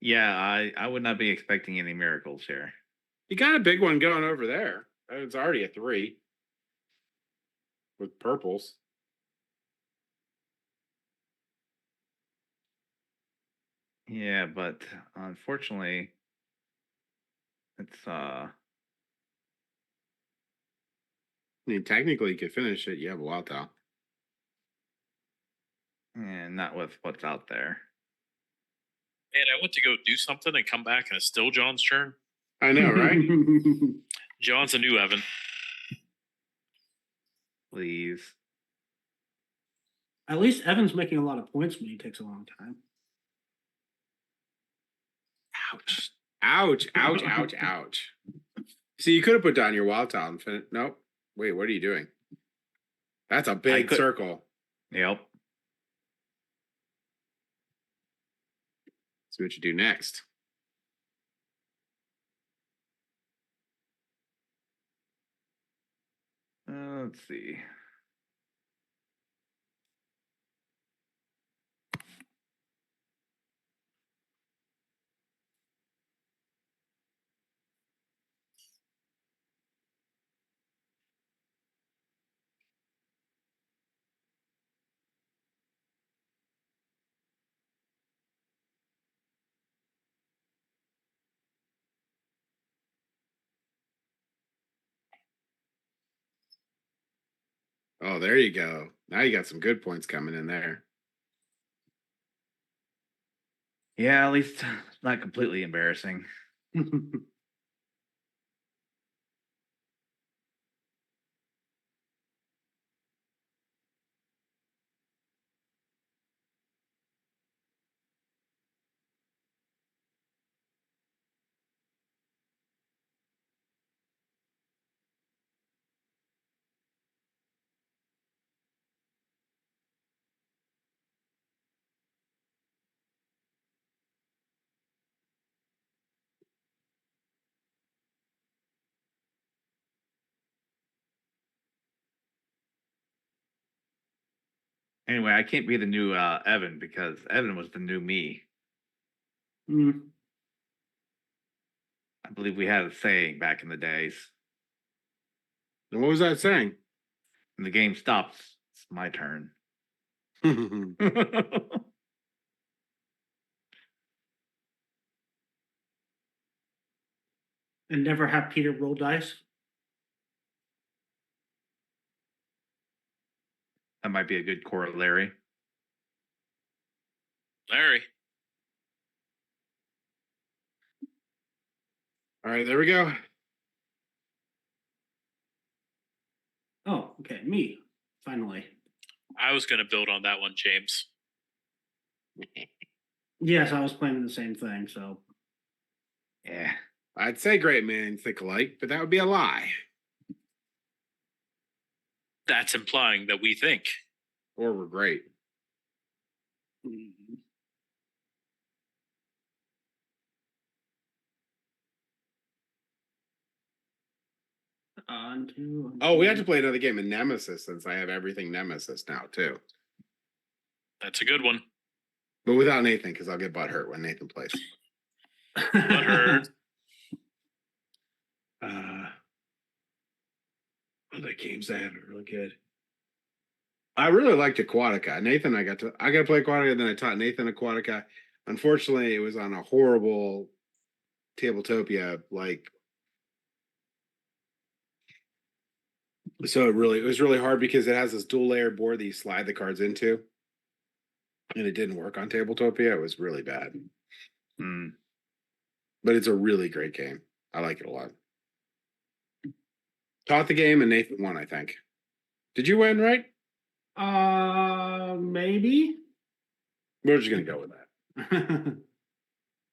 S3: Yeah, I would not be expecting any miracles here.
S1: You got a big one going over there. It's already a 3 with purples.
S3: Yeah, but unfortunately, it's
S1: I mean, technically, you could finish it. You have a wild tile.
S3: and not with what's out there.
S2: And I went to go do something and come back, and it's still John's turn.
S1: I know, right?
S2: John's a new Evan.
S3: Please.
S4: At least Evan's making a lot of points when he takes a long time.
S1: Ouch. Ouch, ouch, ouch, ouch. See, you could have put down your wild tile and finished. Nope. Wait, what are you doing? That's a big circle.
S3: Yep.
S1: See what you do next.
S3: Let's see.
S1: Oh, there you go. Now you got some good points coming in there.
S3: Yeah, at least it's not completely embarrassing. Anyway, I can't be the new Evan because Evan was the new me.
S4: Mm.
S3: I believe we had a saying back in the days.
S1: And what was that saying?
S3: When the game stops, it's my turn.
S4: And never have Peter roll dice.
S3: That might be a good corollary.
S2: Larry.
S1: All right, there we go.
S4: Oh, okay, me. Finally.
S2: I was going to build on that one, James.
S4: Yes, I was planning the same thing, so.
S3: Yeah.
S1: I'd say great man think alike, but that would be a lie.
S2: That's implying that we think.
S1: Or we're great. Oh, we have to play another game of Nemesis since I have everything Nemesis now too.
S2: That's a good one.
S1: But without Nathan, because I'll get butthurt when Nathan plays.
S2: Butthurt.
S1: Other games I have are really good. I really liked Aquatica. Nathan, I got to play Aquatica, then I taught Nathan Aquatica. Unfortunately, it was on a horrible Tabletopia, so it was really hard because it has this dual layer board that you slide the cards into. And it didn't work on Tabletopia. It was really bad. But it's a really great game. I like it a lot. Taught the game and Nathan won, I think. Did you win, right?
S4: Maybe.
S1: We're just gonna go with that.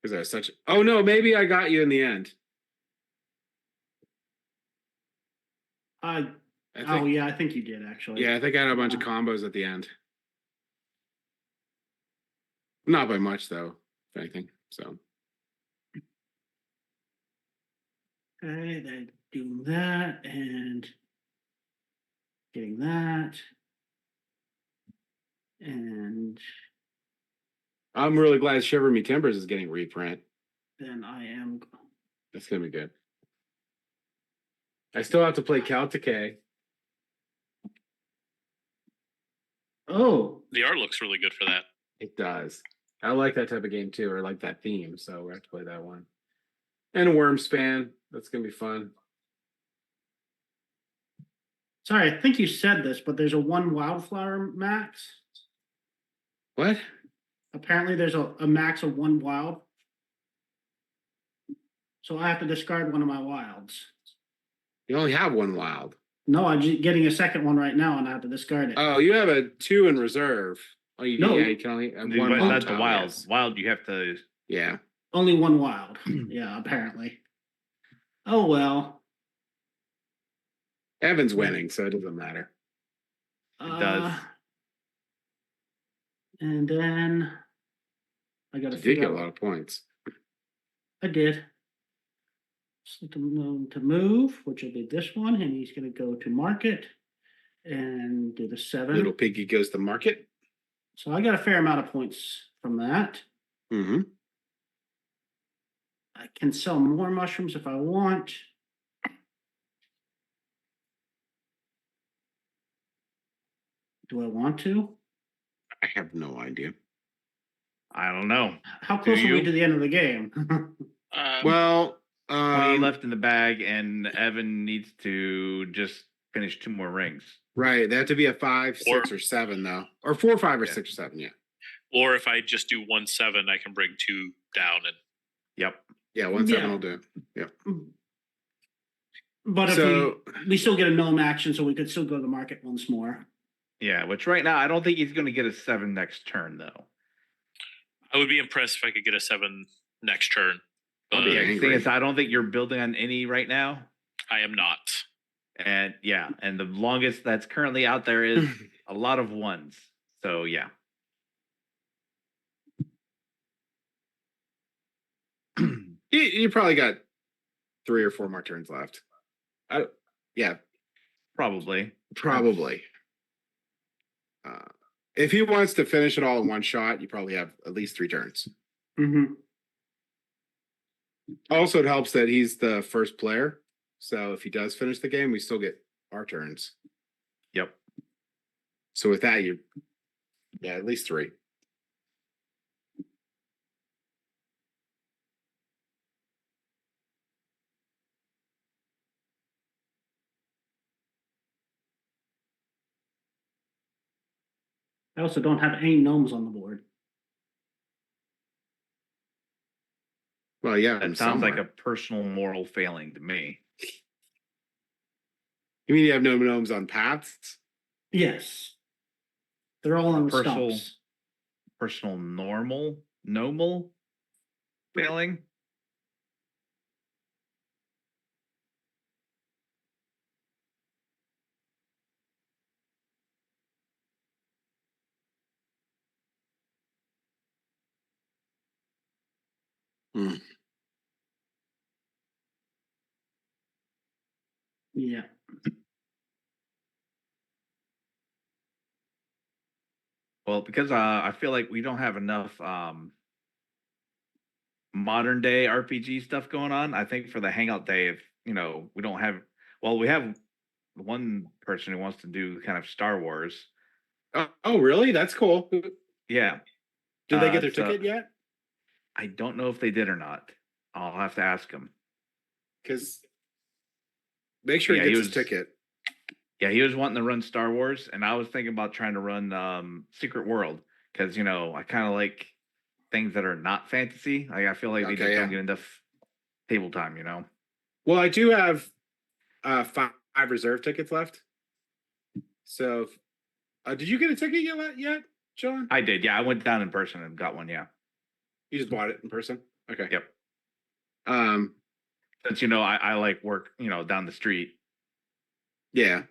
S1: Because I was such. Oh no, maybe I got you in the end.
S4: Oh yeah, I think you did actually.
S1: Yeah, I think I had a bunch of combos at the end. Not by much though, if anything. So.
S4: Okay, then doing that and getting that. And
S1: I'm really glad Shiver Me Timbers is getting reprint.
S4: then I am.
S1: That's gonna be good. I still have to play Cal Decay.
S4: Oh,
S2: The art looks really good for that.
S1: It does. I like that type of game too, or like that theme. So we have to play that one. And Wormspan. That's gonna be fun.
S4: sorry, I think you said this, but there's a 1 wildflower max.
S1: What?
S4: Apparently, there's a max of 1 wild. So I have to discard one of my wilds.
S1: You only have 1 wild.
S4: No, I'm getting a second one right now, and I have to discard it.
S1: Oh, you have a 2 in reserve. Oh,
S4: No.
S1: yeah, you can only have
S3: Dude,
S1: one.
S3: but
S1: wild
S3: not the
S1: child,
S3: wild.
S1: yes.
S3: Wild, you have to.
S1: Yeah.
S4: Only 1 wild. Yeah, apparently. Oh well.
S1: Evan's winning, so it doesn't matter.
S3: It does.
S4: And then I got to
S1: You did
S4: figure
S1: get a
S4: out.
S1: lot of points.
S4: I did. So to move, which will be this one, and he's going to go to market and do the 7.
S1: Little piggy goes to market.
S4: So I got a fair amount of points from that.
S1: Mm-hmm.
S4: I can sell more mushrooms if I want. Do I want to?
S1: I have no idea.
S3: I don't know.
S4: How close are we
S3: you?
S4: to the end of the game?
S1: Well,
S3: 20 left in the bag, and Evan needs to just finish 2 more rings.
S1: right. They have to be a 5, 6, or 7 though, or 4, 5, or
S3: Yeah.
S1: 6 or 7. Yeah.
S2: Or if I just do 1/7, I can bring 2 down and
S3: Yep.
S1: Yeah. 1, 7
S4: Yeah.
S1: will do it.
S4: But if
S1: So
S4: we still get a gnome action, so we could still go to the market once more.
S3: Yeah, which right now I don't think he's going to get a 7 next turn though.
S2: I would be impressed if I could get a 7 next turn.
S1: I'll be
S2: But
S1: angry.
S3: The thing is, I don't think you're building on any right now.
S2: I am not.
S3: And yeah, and the longest that's currently out there is a lot of 1s. So yeah.
S1: you probably got 3 or 4 more turns left. Yeah,
S3: Probably.
S1: probably. If he wants to finish it all in one shot, you probably have at least 3 turns.
S4: Mm-hmm.
S1: Also, it helps that he's the first player. So if he does finish the game, we still get our turns.
S3: Yep.
S1: So with that, at least 3.
S4: I also don't have any gnomes on the board.
S1: Well, yeah,
S3: That sounds like a personal moral failing to me.
S1: You mean you have no gnomes on paths?
S4: Yes. They're all on the
S3: Personal-
S4: stumps.
S3: Personal normal failing.
S4: Yeah.
S3: Well, because I feel like we don't have enough modern day RPG stuff going on. I think for the hangout day, if we don't have, we have one person who wants to do kind of Star Wars.
S1: Oh, really? That's cool.
S3: Yeah.
S1: Did they get their
S3: so
S1: ticket yet?
S3: I don't know if they did or not. I'll have to ask him.
S1: Because make sure
S3: Yeah,
S1: he
S3: he
S1: gets his
S3: was-
S1: ticket.
S3: Yeah, he was wanting to run Star Wars, and I was thinking about trying to run Secret World because I kind of like things that are not fantasy. Like I feel like they
S1: Okay,
S3: just
S1: yeah.
S3: don't get enough table time.
S1: Well, I do have 5 reserve tickets left. So, did you get a ticket yet, John?
S3: I did. Yeah, I went down in person and got one. Yeah.
S1: You just bought it in person? Okay.
S3: Yep.
S1: Um,
S3: Since I like work down the street.
S1: yeah.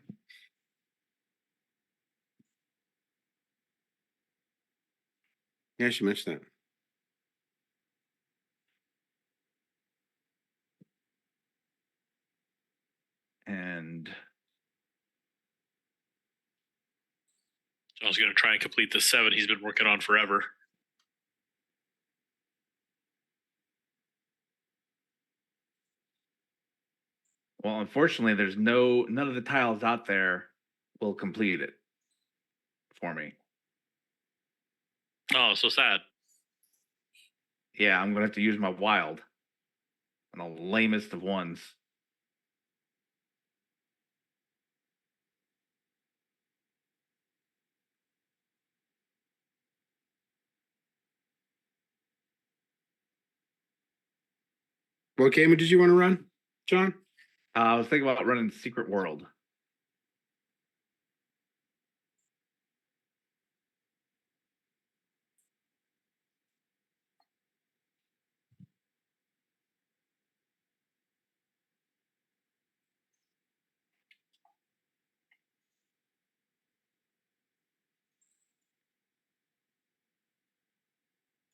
S1: Yeah, she mentioned that.
S2: going to try and complete the 7 he's been working on forever.
S3: Well, unfortunately, there's none of the tiles out there will complete it for me.
S2: Oh, so sad.
S3: Yeah, I'm gonna have to use my wild on the lamest of ones.
S1: What game did you want to run, John?
S3: I was thinking about running Secret World.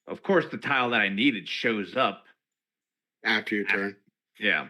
S3: Of course, the tile that I needed shows up.
S1: After your turn.
S3: Yeah.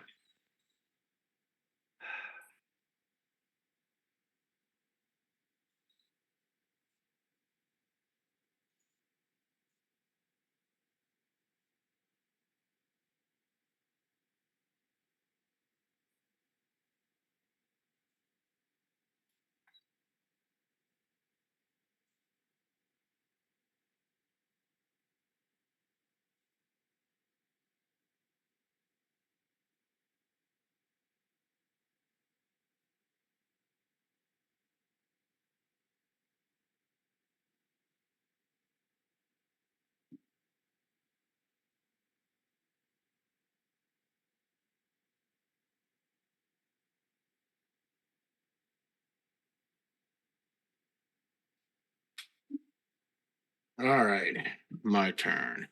S1: All right, my turn.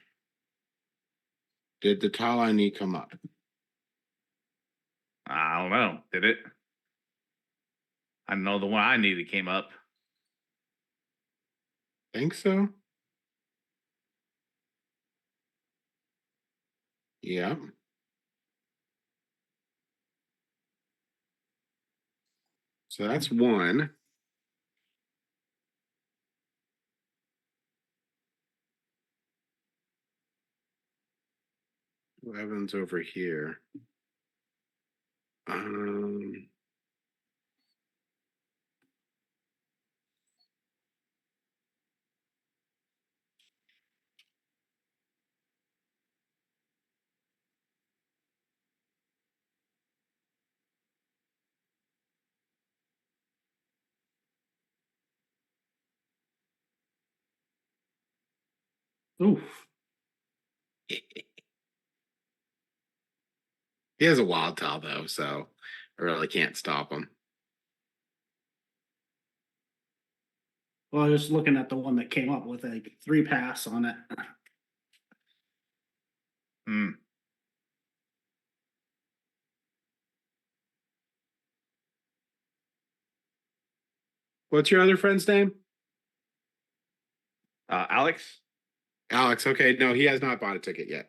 S1: Did the tile I need come up?
S3: I don't know. Did it? I know the one I needed came up.
S1: Think so. Yeah. So that's one. Evan's over here.
S4: Oof.
S1: He has a wild tile though, so I really can't stop him.
S4: Well, I was looking at the one that came up with a 3 pass on it.
S3: Hmm.
S1: What's your other friend's name?
S3: Alex?
S1: Alex. Okay, no, he has not bought a ticket yet.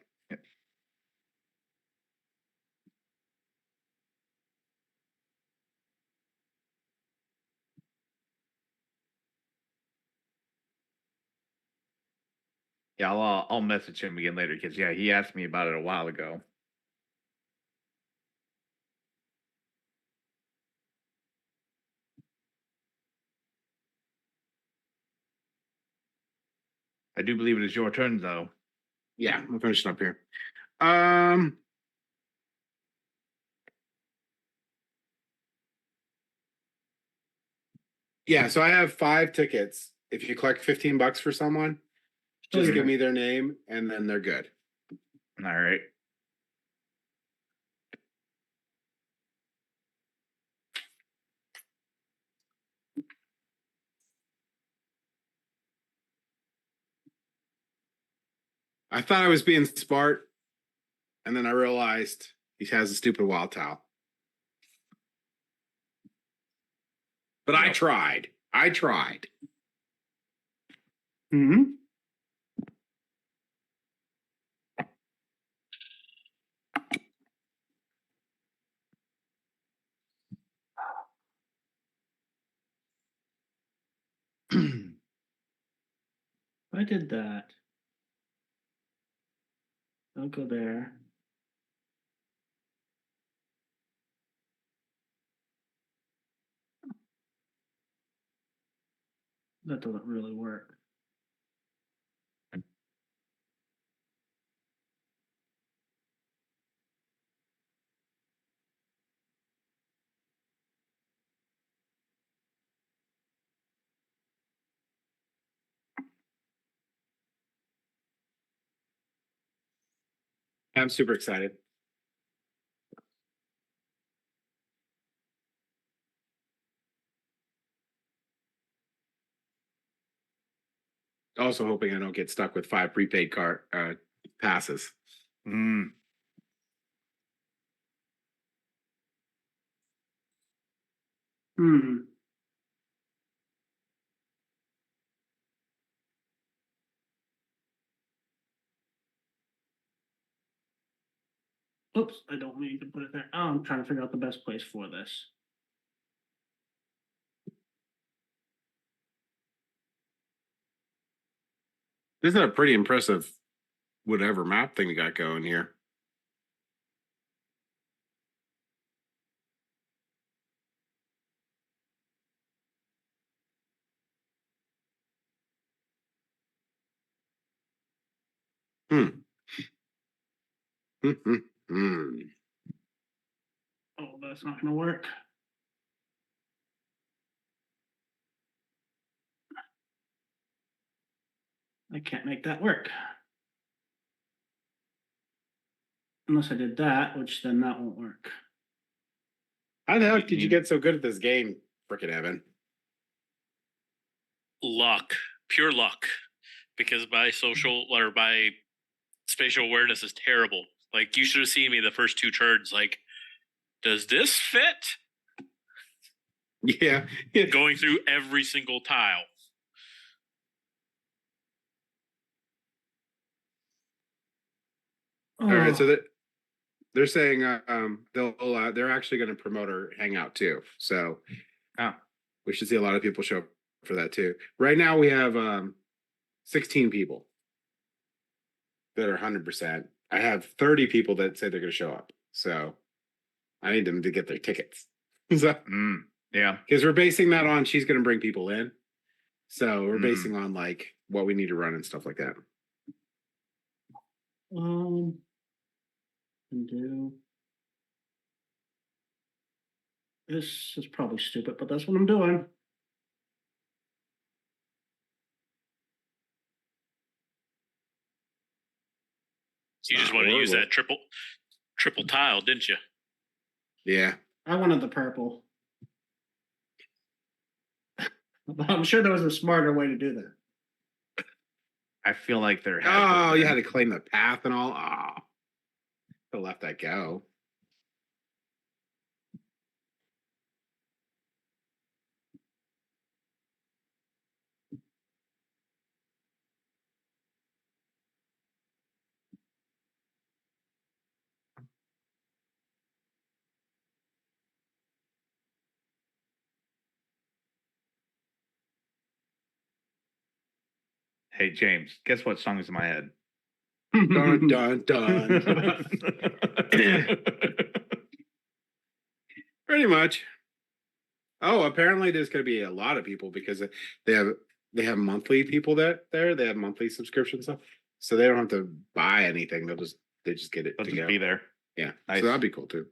S3: Yeah, I'll message him again later because yeah, he asked me about it a while ago. I do believe it is your turn though.
S1: Yeah, I'm finishing up here. Yeah, so I have 5 tickets. If you collect $15 for someone, just give me their name and then they're good.
S3: All right.
S1: I thought I was being smart, and then I realized he has a stupid wild towel. But I
S3: Yep.
S1: tried. I tried.
S4: Mm-hmm. I did that. I'll go there. That doesn't really work.
S1: I'm super excited. Also hoping I don't get stuck with 5 prepaid card passes.
S3: Mm.
S4: Hmm. Oops, I don't mean to put it there. Oh, I'm trying to figure out the best place for this.
S1: This is a pretty impressive whatever map thing we got going here. Hmm. Hmm.
S4: Oh, that's not going to work. I can't make that work. Unless I did that, which then that won't work.
S1: How the heck did you get so good at this game, frickin' Evan?
S2: Luck, pure luck, because my social or my spatial awareness is terrible. Like, you should have seen me the first 2 turns. Like, does this fit?
S1: Yeah.
S2: Going through every single tile.
S1: All right, so
S4: Oh.
S1: that they're saying they're actually going to promote our hangout too. So we should see a lot of people show up for that too. Right now we have 16 people that are 100%. I have 30 people that say they're going to show up. So I need them to get their tickets. So,
S3: yeah,
S1: because we're basing that on she's going to bring people in. So we're basing on like what we need to run and stuff like that.
S4: And do this is probably stupid, but that's what I'm doing.
S2: You just want to use that triple tile, didn't you?
S1: Yeah.
S4: I wanted the purple. I'm sure there was a smarter way to do that.
S3: I feel like there.
S1: Oh, you had to claim the path and all. Oh, I let that go.
S3: Hey James, guess what song is in my head?
S1: Dun dun dun. Pretty much. Oh, apparently there's going to be a lot of people because they have monthly people that there. They have monthly subscription stuff, so they don't have to buy anything. They just get it.
S3: They'll
S1: to
S3: just
S1: go.
S3: be there.
S1: Yeah,
S3: nice.
S1: So that'd be cool too.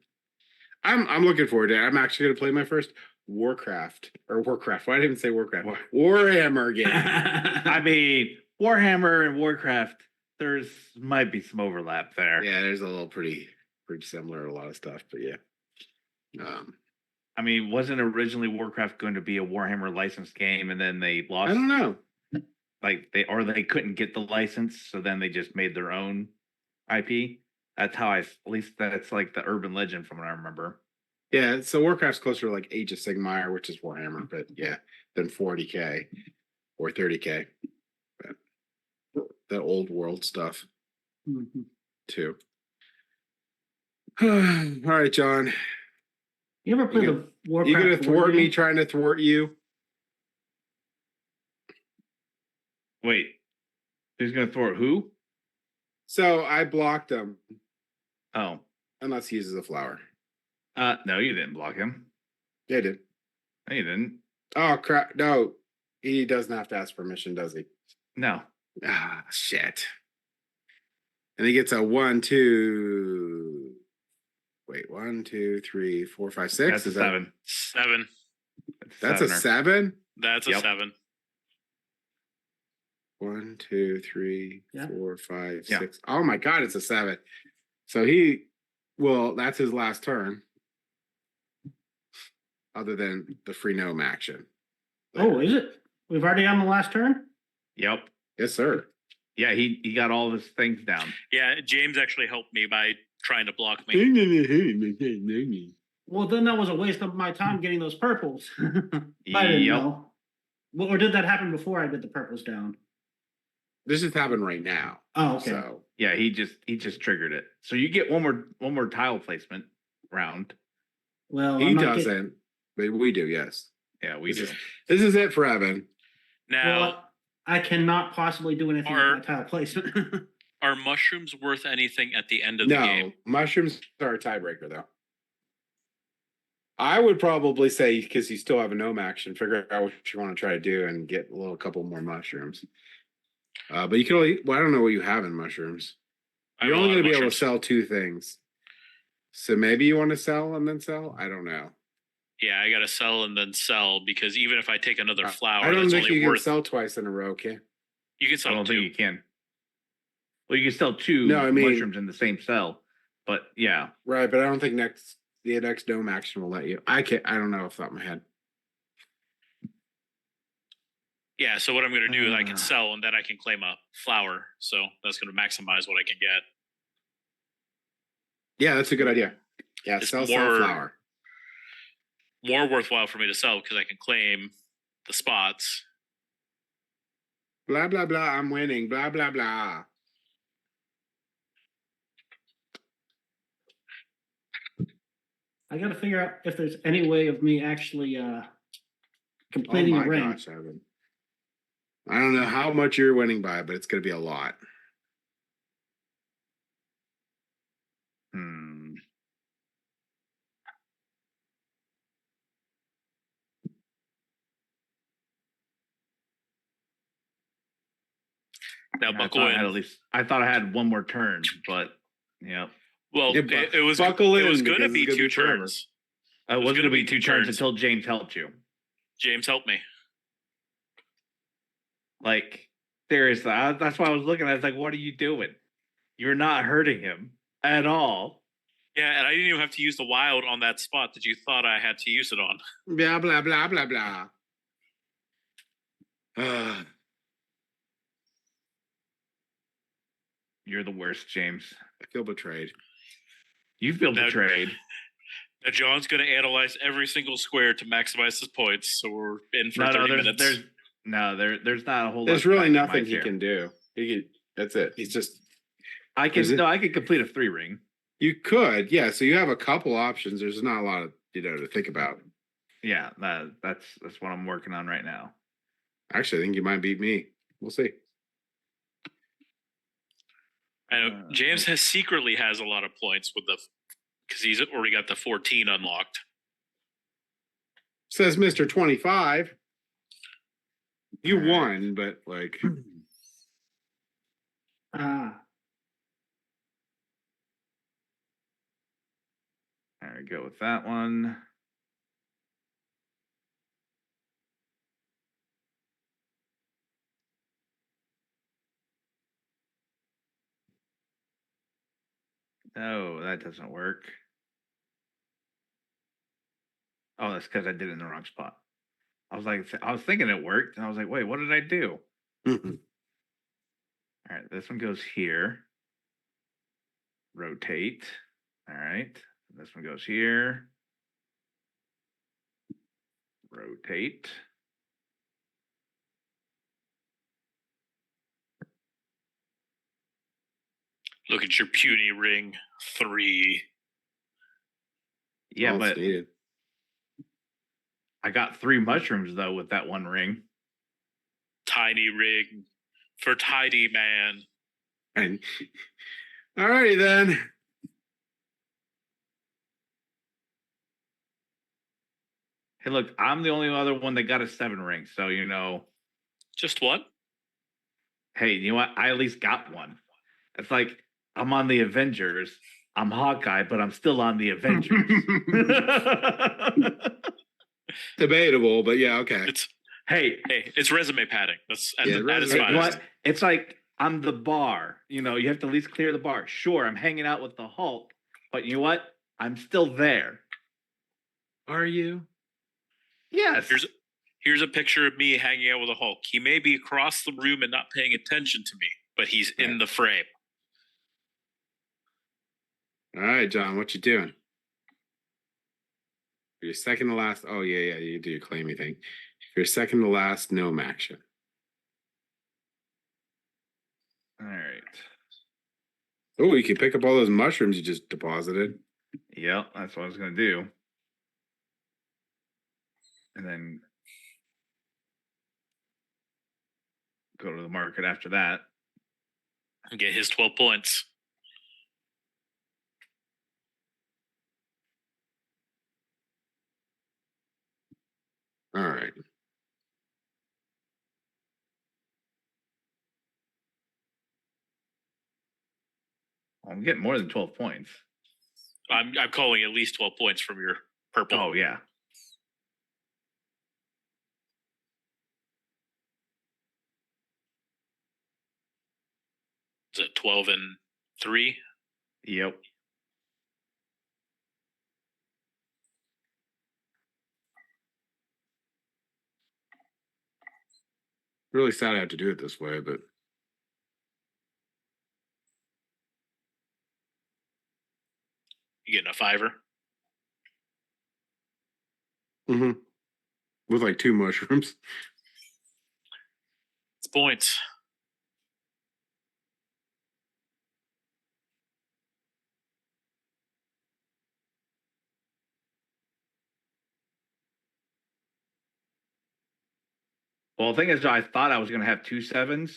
S1: I'm looking forward to it. I'm actually going to play my first Warcraft. Why did I even say Warcraft? Warhammer game.
S3: I mean, Warhammer and Warcraft. There's might be some overlap there.
S1: Yeah, there's a little pretty similar a lot of stuff, but yeah.
S3: I mean, wasn't originally Warcraft going to be a Warhammer licensed game, and then they lost?
S1: I don't know.
S3: Like they couldn't get the license, so then they just made their own IP. That's how at least that's like the urban legend from what I remember.
S1: Yeah, so Warcraft's closer to like Age of Sigmar, which is Warhammer, but yeah, than 40K or 30K. But the old world stuff too. All right, John.
S4: You ever play the Warcraft?
S1: You gonna thwart me trying to thwart you?
S3: Wait, Who's gonna throw it? Who?
S1: So I blocked him
S3: Oh,
S1: unless he uses a flower.
S3: no, you didn't block him.
S1: Yeah, I did.
S3: No, you didn't.
S1: Oh crap! No, he doesn't have to ask permission, does he?
S3: No.
S1: Ah, shit. And he gets a 1, 2. Wait, 1, 2, 3, 4, 5, 6.
S3: That's a
S1: Is that-
S3: 7.
S2: 7.
S1: That's a
S3: sevener.
S1: 7.
S2: That's a
S3: Yep.
S2: 7.
S1: 1, 2, 3,
S4: Yeah.
S1: 4, 5,
S3: Yeah.
S1: 6. Oh my god, it's a 7. So that's his last turn. Other than the free gnome action.
S4: Oh, is it? We've already on the last turn?
S3: Yep.
S1: Yes, sir.
S3: Yeah, he got all his things down.
S2: Yeah, James actually helped me by trying to block me.
S4: Well, then that was a waste of my time getting those purples. I didn't
S3: Yep.
S4: know. Well, or did that happen before I did the purples down?
S1: This just happened right now.
S4: Oh, okay.
S1: So
S3: Yeah, he just triggered it. So you get one more tile placement round.
S4: Well,
S1: he
S4: I'm not
S1: doesn't, but we do, yes.
S3: Yeah, we do.
S1: This is it for Evan.
S2: Now,
S4: Well, I cannot possibly do anything with my tile placement.
S2: are mushrooms worth anything at the end of the
S1: No,
S2: game?
S1: mushrooms are a tiebreaker, though. I would probably say, because you still have a gnome action, figure out what you want to try to do and get a couple more mushrooms. But you can only, I don't know what you have in mushrooms.
S2: I have
S1: You're
S2: a
S1: only
S2: lot
S1: going
S2: of
S1: to be able to
S2: mushrooms.
S1: sell 2 things. So maybe you want to sell and then sell? I don't know.
S2: Yeah, I gotta sell and then sell because even if I take another flower,
S1: I don't
S2: that's
S1: think
S2: only
S1: you can
S2: worth.
S1: sell twice in a row, okay?
S2: You can
S3: I
S2: sell
S3: don't
S2: 2.
S3: think you can. Well, you can sell 2
S1: No, I mean-
S3: mushrooms in the same cell, but yeah.
S1: Right, but I don't think the next gnome action will let you. I don't know off the top of my head.
S2: Yeah, so what I'm gonna do is I
S1: Uh.
S2: can sell and then I can claim a flower. So that's gonna maximize what I can get.
S1: Yeah, that's a good idea. Yeah,
S2: It's
S1: sell
S2: more-
S1: flower.
S2: More worthwhile for me to sell because I can claim the spots.
S1: Blah blah blah. I'm winning. Blah blah blah.
S4: I got to figure out if there's any way of me actually completing
S1: Oh
S4: a
S1: my
S4: ring.
S1: gosh, Evan. I don't know how much you're winning by, but it's going to be a lot.
S3: Hmm.
S2: Now
S3: I
S2: buckle
S3: thought I had
S2: in.
S3: I thought I had one more turn, but yeah.
S2: Well,
S1: Yeah,
S2: it was
S1: buckle
S2: it was
S1: in,
S2: going to
S1: because
S2: be
S1: it's gonna
S2: 2
S1: be forever.
S2: turns.
S3: It was
S2: gonna
S3: going to
S2: be
S3: be 2
S2: 2
S3: turns
S2: turns.
S3: until James helped you.
S2: James helped me.
S3: Like, seriously, that's why I was looking. I was like, what are you doing? You're not hurting him at all.
S2: Yeah, and I didn't even have to use the wild on that spot that you thought I had to use it on.
S1: Blah blah blah blah blah.
S3: You're the worst, James.
S1: I feel betrayed.
S3: You feel
S2: Now-
S3: betrayed.
S2: Now John's going to analyze every single square to maximize his points, so we're in for 30 minutes.
S3: there's not a whole lot.
S1: There's
S3: to
S1: really
S3: maximize
S1: nothing he
S3: here.
S1: can do. That's it. He's just.
S3: I
S1: Is it-
S3: I can complete a 3 ring.
S1: You could, yeah. So you have a couple options. There's not a lot of to think about.
S3: Yeah, that's what I'm working on right now.
S1: Actually, I think you might beat me. We'll see.
S2: I know James secretly has a lot of points with because he's already got the 14 unlocked.
S1: Says Mr. 25. You
S3: All right.
S1: won, but like.
S4: Ah,
S3: There we go with that one. No, that doesn't work. Oh, that's because I did it in the wrong spot. I was thinking it worked, and I was like, wait, what did I do? All right, this one goes here. Rotate. All right, this one goes here. Rotate.
S2: Look at your puny ring 3.
S3: Yeah,
S1: All
S3: but
S1: stated.
S3: I got 3 mushrooms though with that one ring.
S2: Tiny ring for tidy man.
S1: And alrighty then.
S3: Hey, look, I'm the only other one that got a 7 ring, so you know.
S2: Just one?
S3: Hey, you know what? I at least got one. It's like I'm on the Avengers. I'm Hawkeye, but I'm still on the Avengers.
S1: Debatable, but yeah, okay.
S3: Hey,
S2: It's resume padding. That's
S1: Yeah,
S2: at its
S1: resume
S3: you know
S2: finest.
S3: what? It's like I'm the bar. You know, you have to at least clear the bar. Sure, I'm hanging out with the Hulk, but you know what? I'm still there.
S1: Are you?
S3: Yes.
S2: Here's a picture of me hanging out with a Hulk. He may be across the room and not paying attention to me, but he's in the frame.
S1: All right, John, what you doing? For your second to last. Oh yeah, you do your claiming thing. For your second to last gnome action.
S3: All right.
S1: Oh, you can pick up all those mushrooms you just deposited.
S3: Yep, that's what I was gonna do. And then go to the market after that.
S2: And get his 12 points.
S1: All right.
S3: I'm getting more than 12 points.
S2: I'm calling at least 12 points from your purple.
S3: Oh yeah.
S2: Is it 12 and 3?
S3: Yep.
S1: Really sad I have to do it this way, but
S2: You getting a 5er?
S1: with like 2 mushrooms.
S2: It's points.
S3: Well, the thing is, I thought I was gonna have 2 7s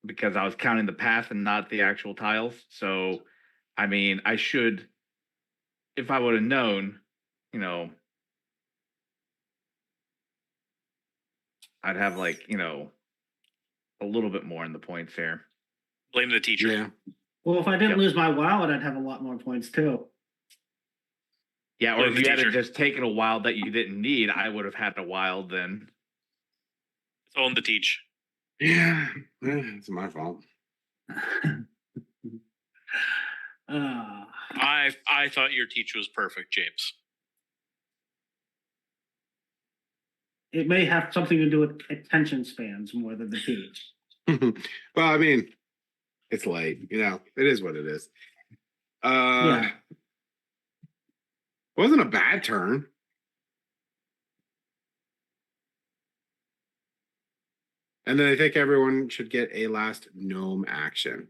S3: because I was counting the path and not the actual tiles. So, I mean, I should, if I would have known, you know, I'd have like, you know, a little bit more in the points here.
S2: Blame the teacher.
S1: Yeah.
S4: Well, if I didn't
S3: Yep.
S4: lose my wild, I'd have a lot more points too.
S3: Yeah, or
S2: Blame
S3: if
S2: the
S3: you had
S2: teacher.
S3: just taken a wild that you didn't need, I would have had a wild then.
S2: It's on the teach.
S1: Yeah. It's my fault.
S2: I thought your teach was perfect, James.
S4: It may have something to do with attention spans more than the teach.
S1: Well, I mean, it's late, you know, it is what it is.
S4: Yeah.
S1: Wasn't a bad turn. And then I think everyone should get a last gnome action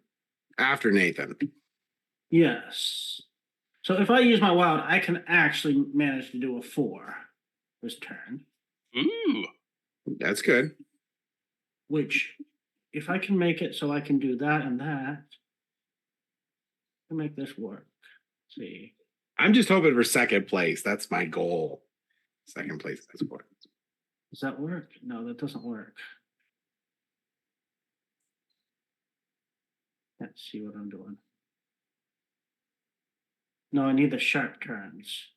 S1: after Nathan.
S4: Yes. So if I use my wild, I can actually manage to do a 4 this turn.
S2: Ooh.
S1: That's good.
S4: Which, if I can make it so I can do that and that, I can make this work. Let's see.
S1: I'm just hoping for second place. That's my goal. Second place at this point.
S4: Does that work? No, that doesn't work. Let's see what I'm doing. No, I need the sharp turns,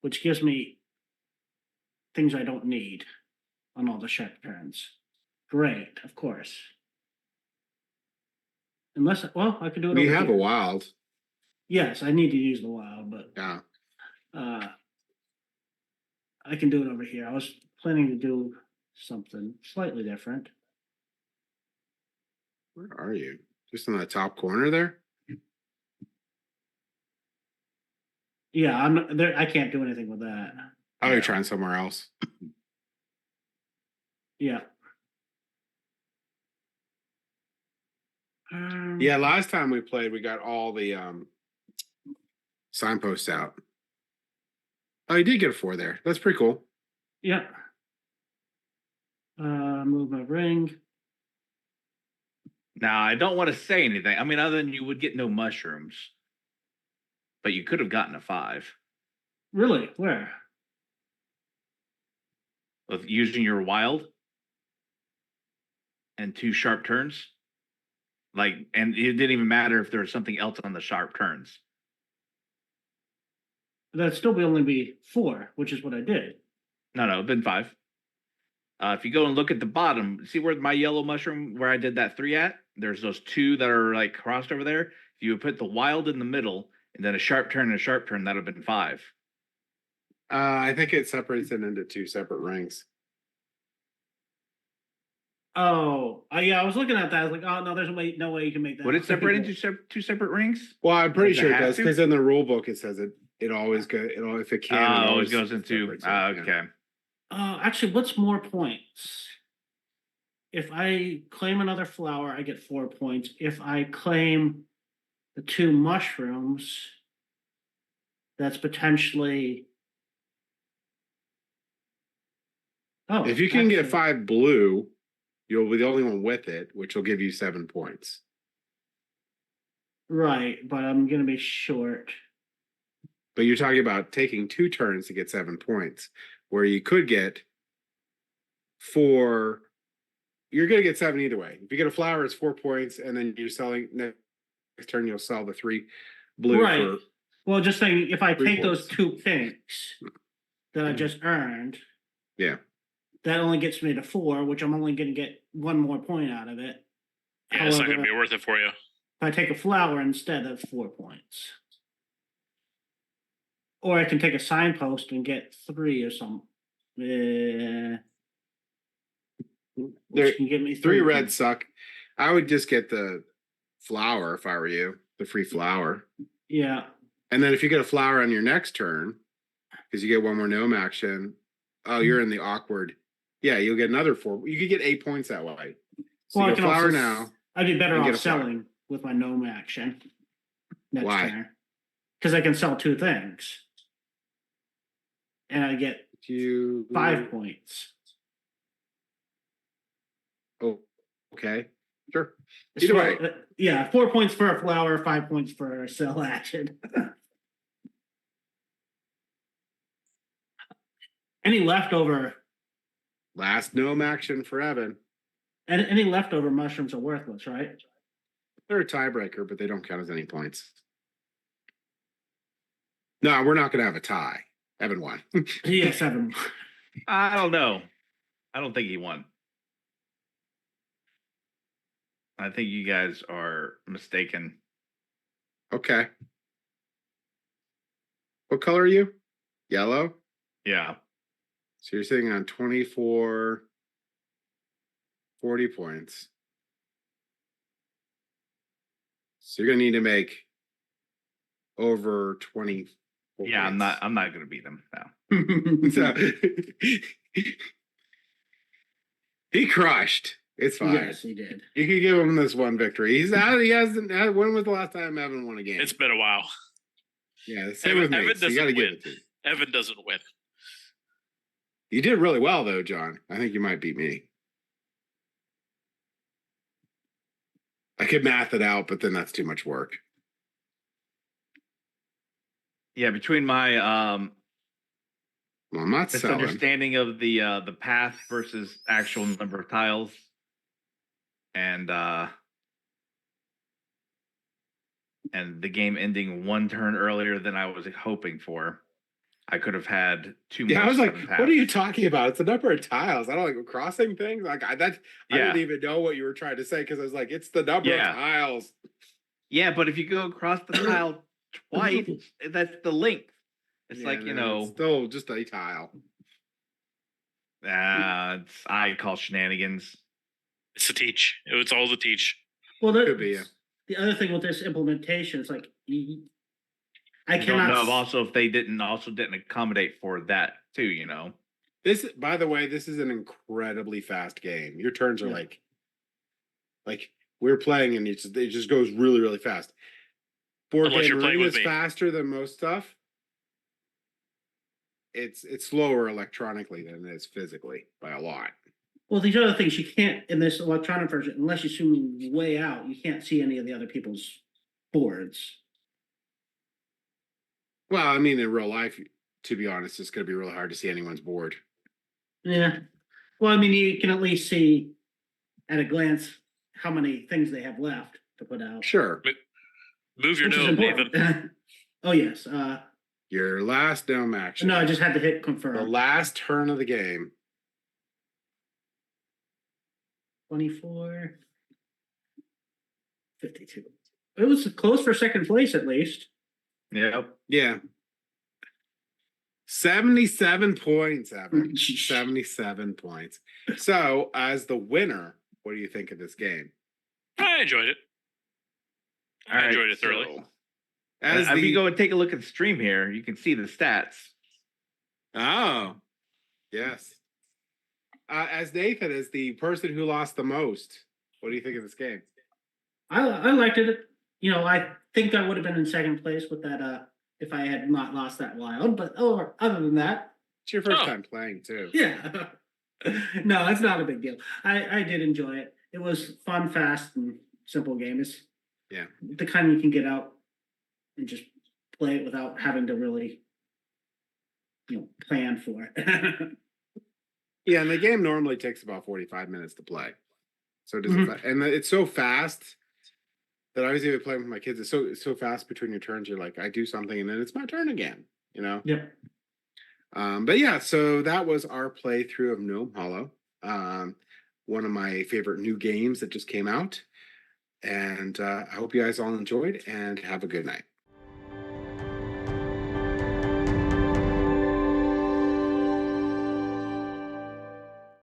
S4: which gives me things I don't need on all the sharp turns. Great, of course. Unless, well, I could do it.
S1: We
S4: over
S1: have
S4: here.
S1: a wild.
S4: Yes, I need to use the wild, but
S1: Yeah.
S4: I can do it over here. I was planning to do something slightly different.
S1: Where are you? Just in the top corner there?
S4: Yeah, I'm not, there. I can't do anything with that.
S1: Oh, you're trying somewhere else.
S4: Yeah.
S1: Yeah, last time we played, we got all the signposts out. Oh, you did get a 4 there. That's pretty cool.
S4: Yeah. Move my ring.
S3: Now, I don't want to say anything. I mean, other than you would get no mushrooms, but you could have gotten a 5
S4: Really? Where?
S3: with using your wild and 2 sharp turns. Like, and it didn't even matter if there was something else on the sharp turns.
S4: That'd still only be 4, which is what I did.
S3: No, it'd been 5. If you go and look at the bottom, see where my yellow mushroom, where I did that 3 at? There's those 2 that are like crossed over there. If you would put the wild in the middle and then a sharp turn and a sharp turn, that would have been 5.
S1: I think it separates it into 2 separate rings.
S4: Oh, yeah, I was looking at that. I was like, oh no, there's no way you can make that.
S3: Would it separate into 2 separate rings?
S1: Well, I'm pretty
S3: Does it
S1: sure it
S3: have
S1: does
S3: to?
S1: because in the rule book it says it always goes. If it can, it
S3: Always goes into.
S1: separates it, yeah.
S3: Okay.
S4: Actually, what's more points? If I claim another flower, I get 4 points. If I claim the 2 mushrooms, that's potentially. Oh,
S1: If you can get
S4: actually-
S1: 5 blue, you'll be the only one with it, which will give you 7 points.
S4: Right, but I'm gonna be short.
S1: But you're talking about taking 2 turns to get 7 points, where you could get 4. You're going to get 7 either way. If you get a flower, it's 4 points, and then you're selling next turn. You'll sell the 3 blue
S4: Right.
S1: for.
S4: Well, just saying, if I
S1: 3
S4: take those
S1: points.
S4: 2 pinks that I just earned,
S1: Yeah.
S4: that only gets me to 4, which I'm only going to get 1 more point out of it.
S2: Yeah, it's not
S4: However,
S2: gonna be worth it for you.
S4: if I take a flower instead, that's 4 points. Or I can take a signpost and get 3 or something.
S1: There-
S4: Which can give me
S1: 3 red
S4: points.
S1: suck. I would just get the flower if I were you, the free flower.
S4: Yeah.
S1: And then if you get a flower on your next turn, because you get 1 more gnome action, oh, you're in the awkward. Yeah, you'll get another 4. You could get 8 points that way. So
S4: Well, I
S1: you get a
S4: can
S1: flower
S4: also
S1: now.
S4: I'd be better
S1: and get
S4: off
S1: a flower.
S4: selling with my gnome action next
S1: Why?
S4: turn. Because I can sell 2 things. And I get
S1: You
S4: 5 points.
S1: Oh, okay, sure.
S4: It's
S1: Either
S4: four-
S1: way.
S4: yeah, 4 points for a flower, 5 points for a sell action. Any leftover
S1: Last gnome action for Evan.
S4: and any leftover mushrooms are worthless, right?
S1: They're a tiebreaker, but they don't count as any points. No, we're not going to have a tie. Evan won.
S4: Yeah, 7.
S3: I don't know. I don't think he won. I think you guys are mistaken.
S1: Okay. What color are you? Yellow.
S3: Yeah.
S1: So you're sitting on 24, 40 points. So you're going to need to make over 20.
S3: Yeah, I'm not gonna beat him now.
S1: So, he crushed. It's fine.
S4: Yes, he did.
S1: You can give him this one victory. He's out. He hasn't. When was the last time Evan won a game?
S2: It's been a while.
S1: Yeah, same with me.
S2: Evan
S1: So you got to
S2: doesn't
S1: give
S2: win.
S1: it to him.
S2: Evan doesn't win.
S1: You did really well, though, John. I think you might beat me. I could math it out, but then that's too much work.
S3: Yeah, between my
S1: Well, I'm not selling.
S3: misunderstanding of the path versus actual number of tiles, and the game ending 1 turn earlier than I was hoping for, I could have had 2 more.
S1: Yeah, I was like,
S3: 7
S1: "What are you
S3: paths.
S1: talking about? It's the number of tiles. I don't like crossing things. Like I
S3: Yeah.
S1: didn't even know what you were trying to say because I was like, it's the number
S3: Yeah.
S1: of tiles.
S3: Yeah, but if you go across the tile twice, that's the length. It's
S1: Yeah,
S3: like,
S1: no, it's still just a tile.
S3: I call shenanigans.
S2: It's to teach. It's all to teach.
S4: Well,
S1: Could be, yeah.
S4: the other thing with this implementation is like I
S3: I don't
S4: cannot.
S3: know if also if they didn't accommodate for that too, you know.
S1: This, by the way, this is an incredibly fast game. Your turns are
S4: Yeah.
S1: like we're playing and it just goes really, really fast. Board
S2: Unless
S1: game
S2: you're playing
S1: Marine
S2: with
S1: is
S2: me.
S1: faster than most stuff. It's slower electronically than it is physically by a lot.
S4: Well, these other things, you can't, in this electronic version, unless you're zooming way out, you can't see any of the other people's boards.
S1: Well, I mean, in real life, to be honest, it's going to be really hard to see anyone's board.
S4: Yeah. Well, I mean, you can at least see at a glance how many things they have left to put out.
S1: Sure.
S2: Move your
S4: Which is
S2: gnome, Nathan.
S4: important. Oh, yes.
S1: Your last gnome action.
S4: No, I just had to hit
S1: the
S4: confirm.
S1: last turn of the game.
S4: 24. 52. It was close for second place, at least.
S3: Yep.
S1: Yeah. 77 points, Evan. 77 points. So, as the winner, what do you think of this game?
S2: I enjoyed it. I enjoyed it thoroughly.
S3: So,
S1: As
S3: if you go and take a look at the stream here, you can see the stats.
S1: Oh, yes. As Nathan is the person who lost the most, what do you think of this game?
S4: I liked it. You know, I think I would have been in second place with that if I had not lost that wild. But other than that,
S1: It's your first time playing, too.
S4: yeah. No, it's not a big deal. I did enjoy it. It was fun, fast, and simple game. It's the kind you can get out and just play it without having to really, plan for it.
S1: Yeah, and the game normally takes about 45 minutes to play. So it doesn't, and it's so fast that I was even playing with my kids. It's so fast between your turns. You're like, I do something, and then it's my turn again.
S4: Yep.
S1: But yeah, so that was our playthrough of Gnome Hollow. One of my favorite new games that just came out. And I hope you guys all enjoyed and have a good night.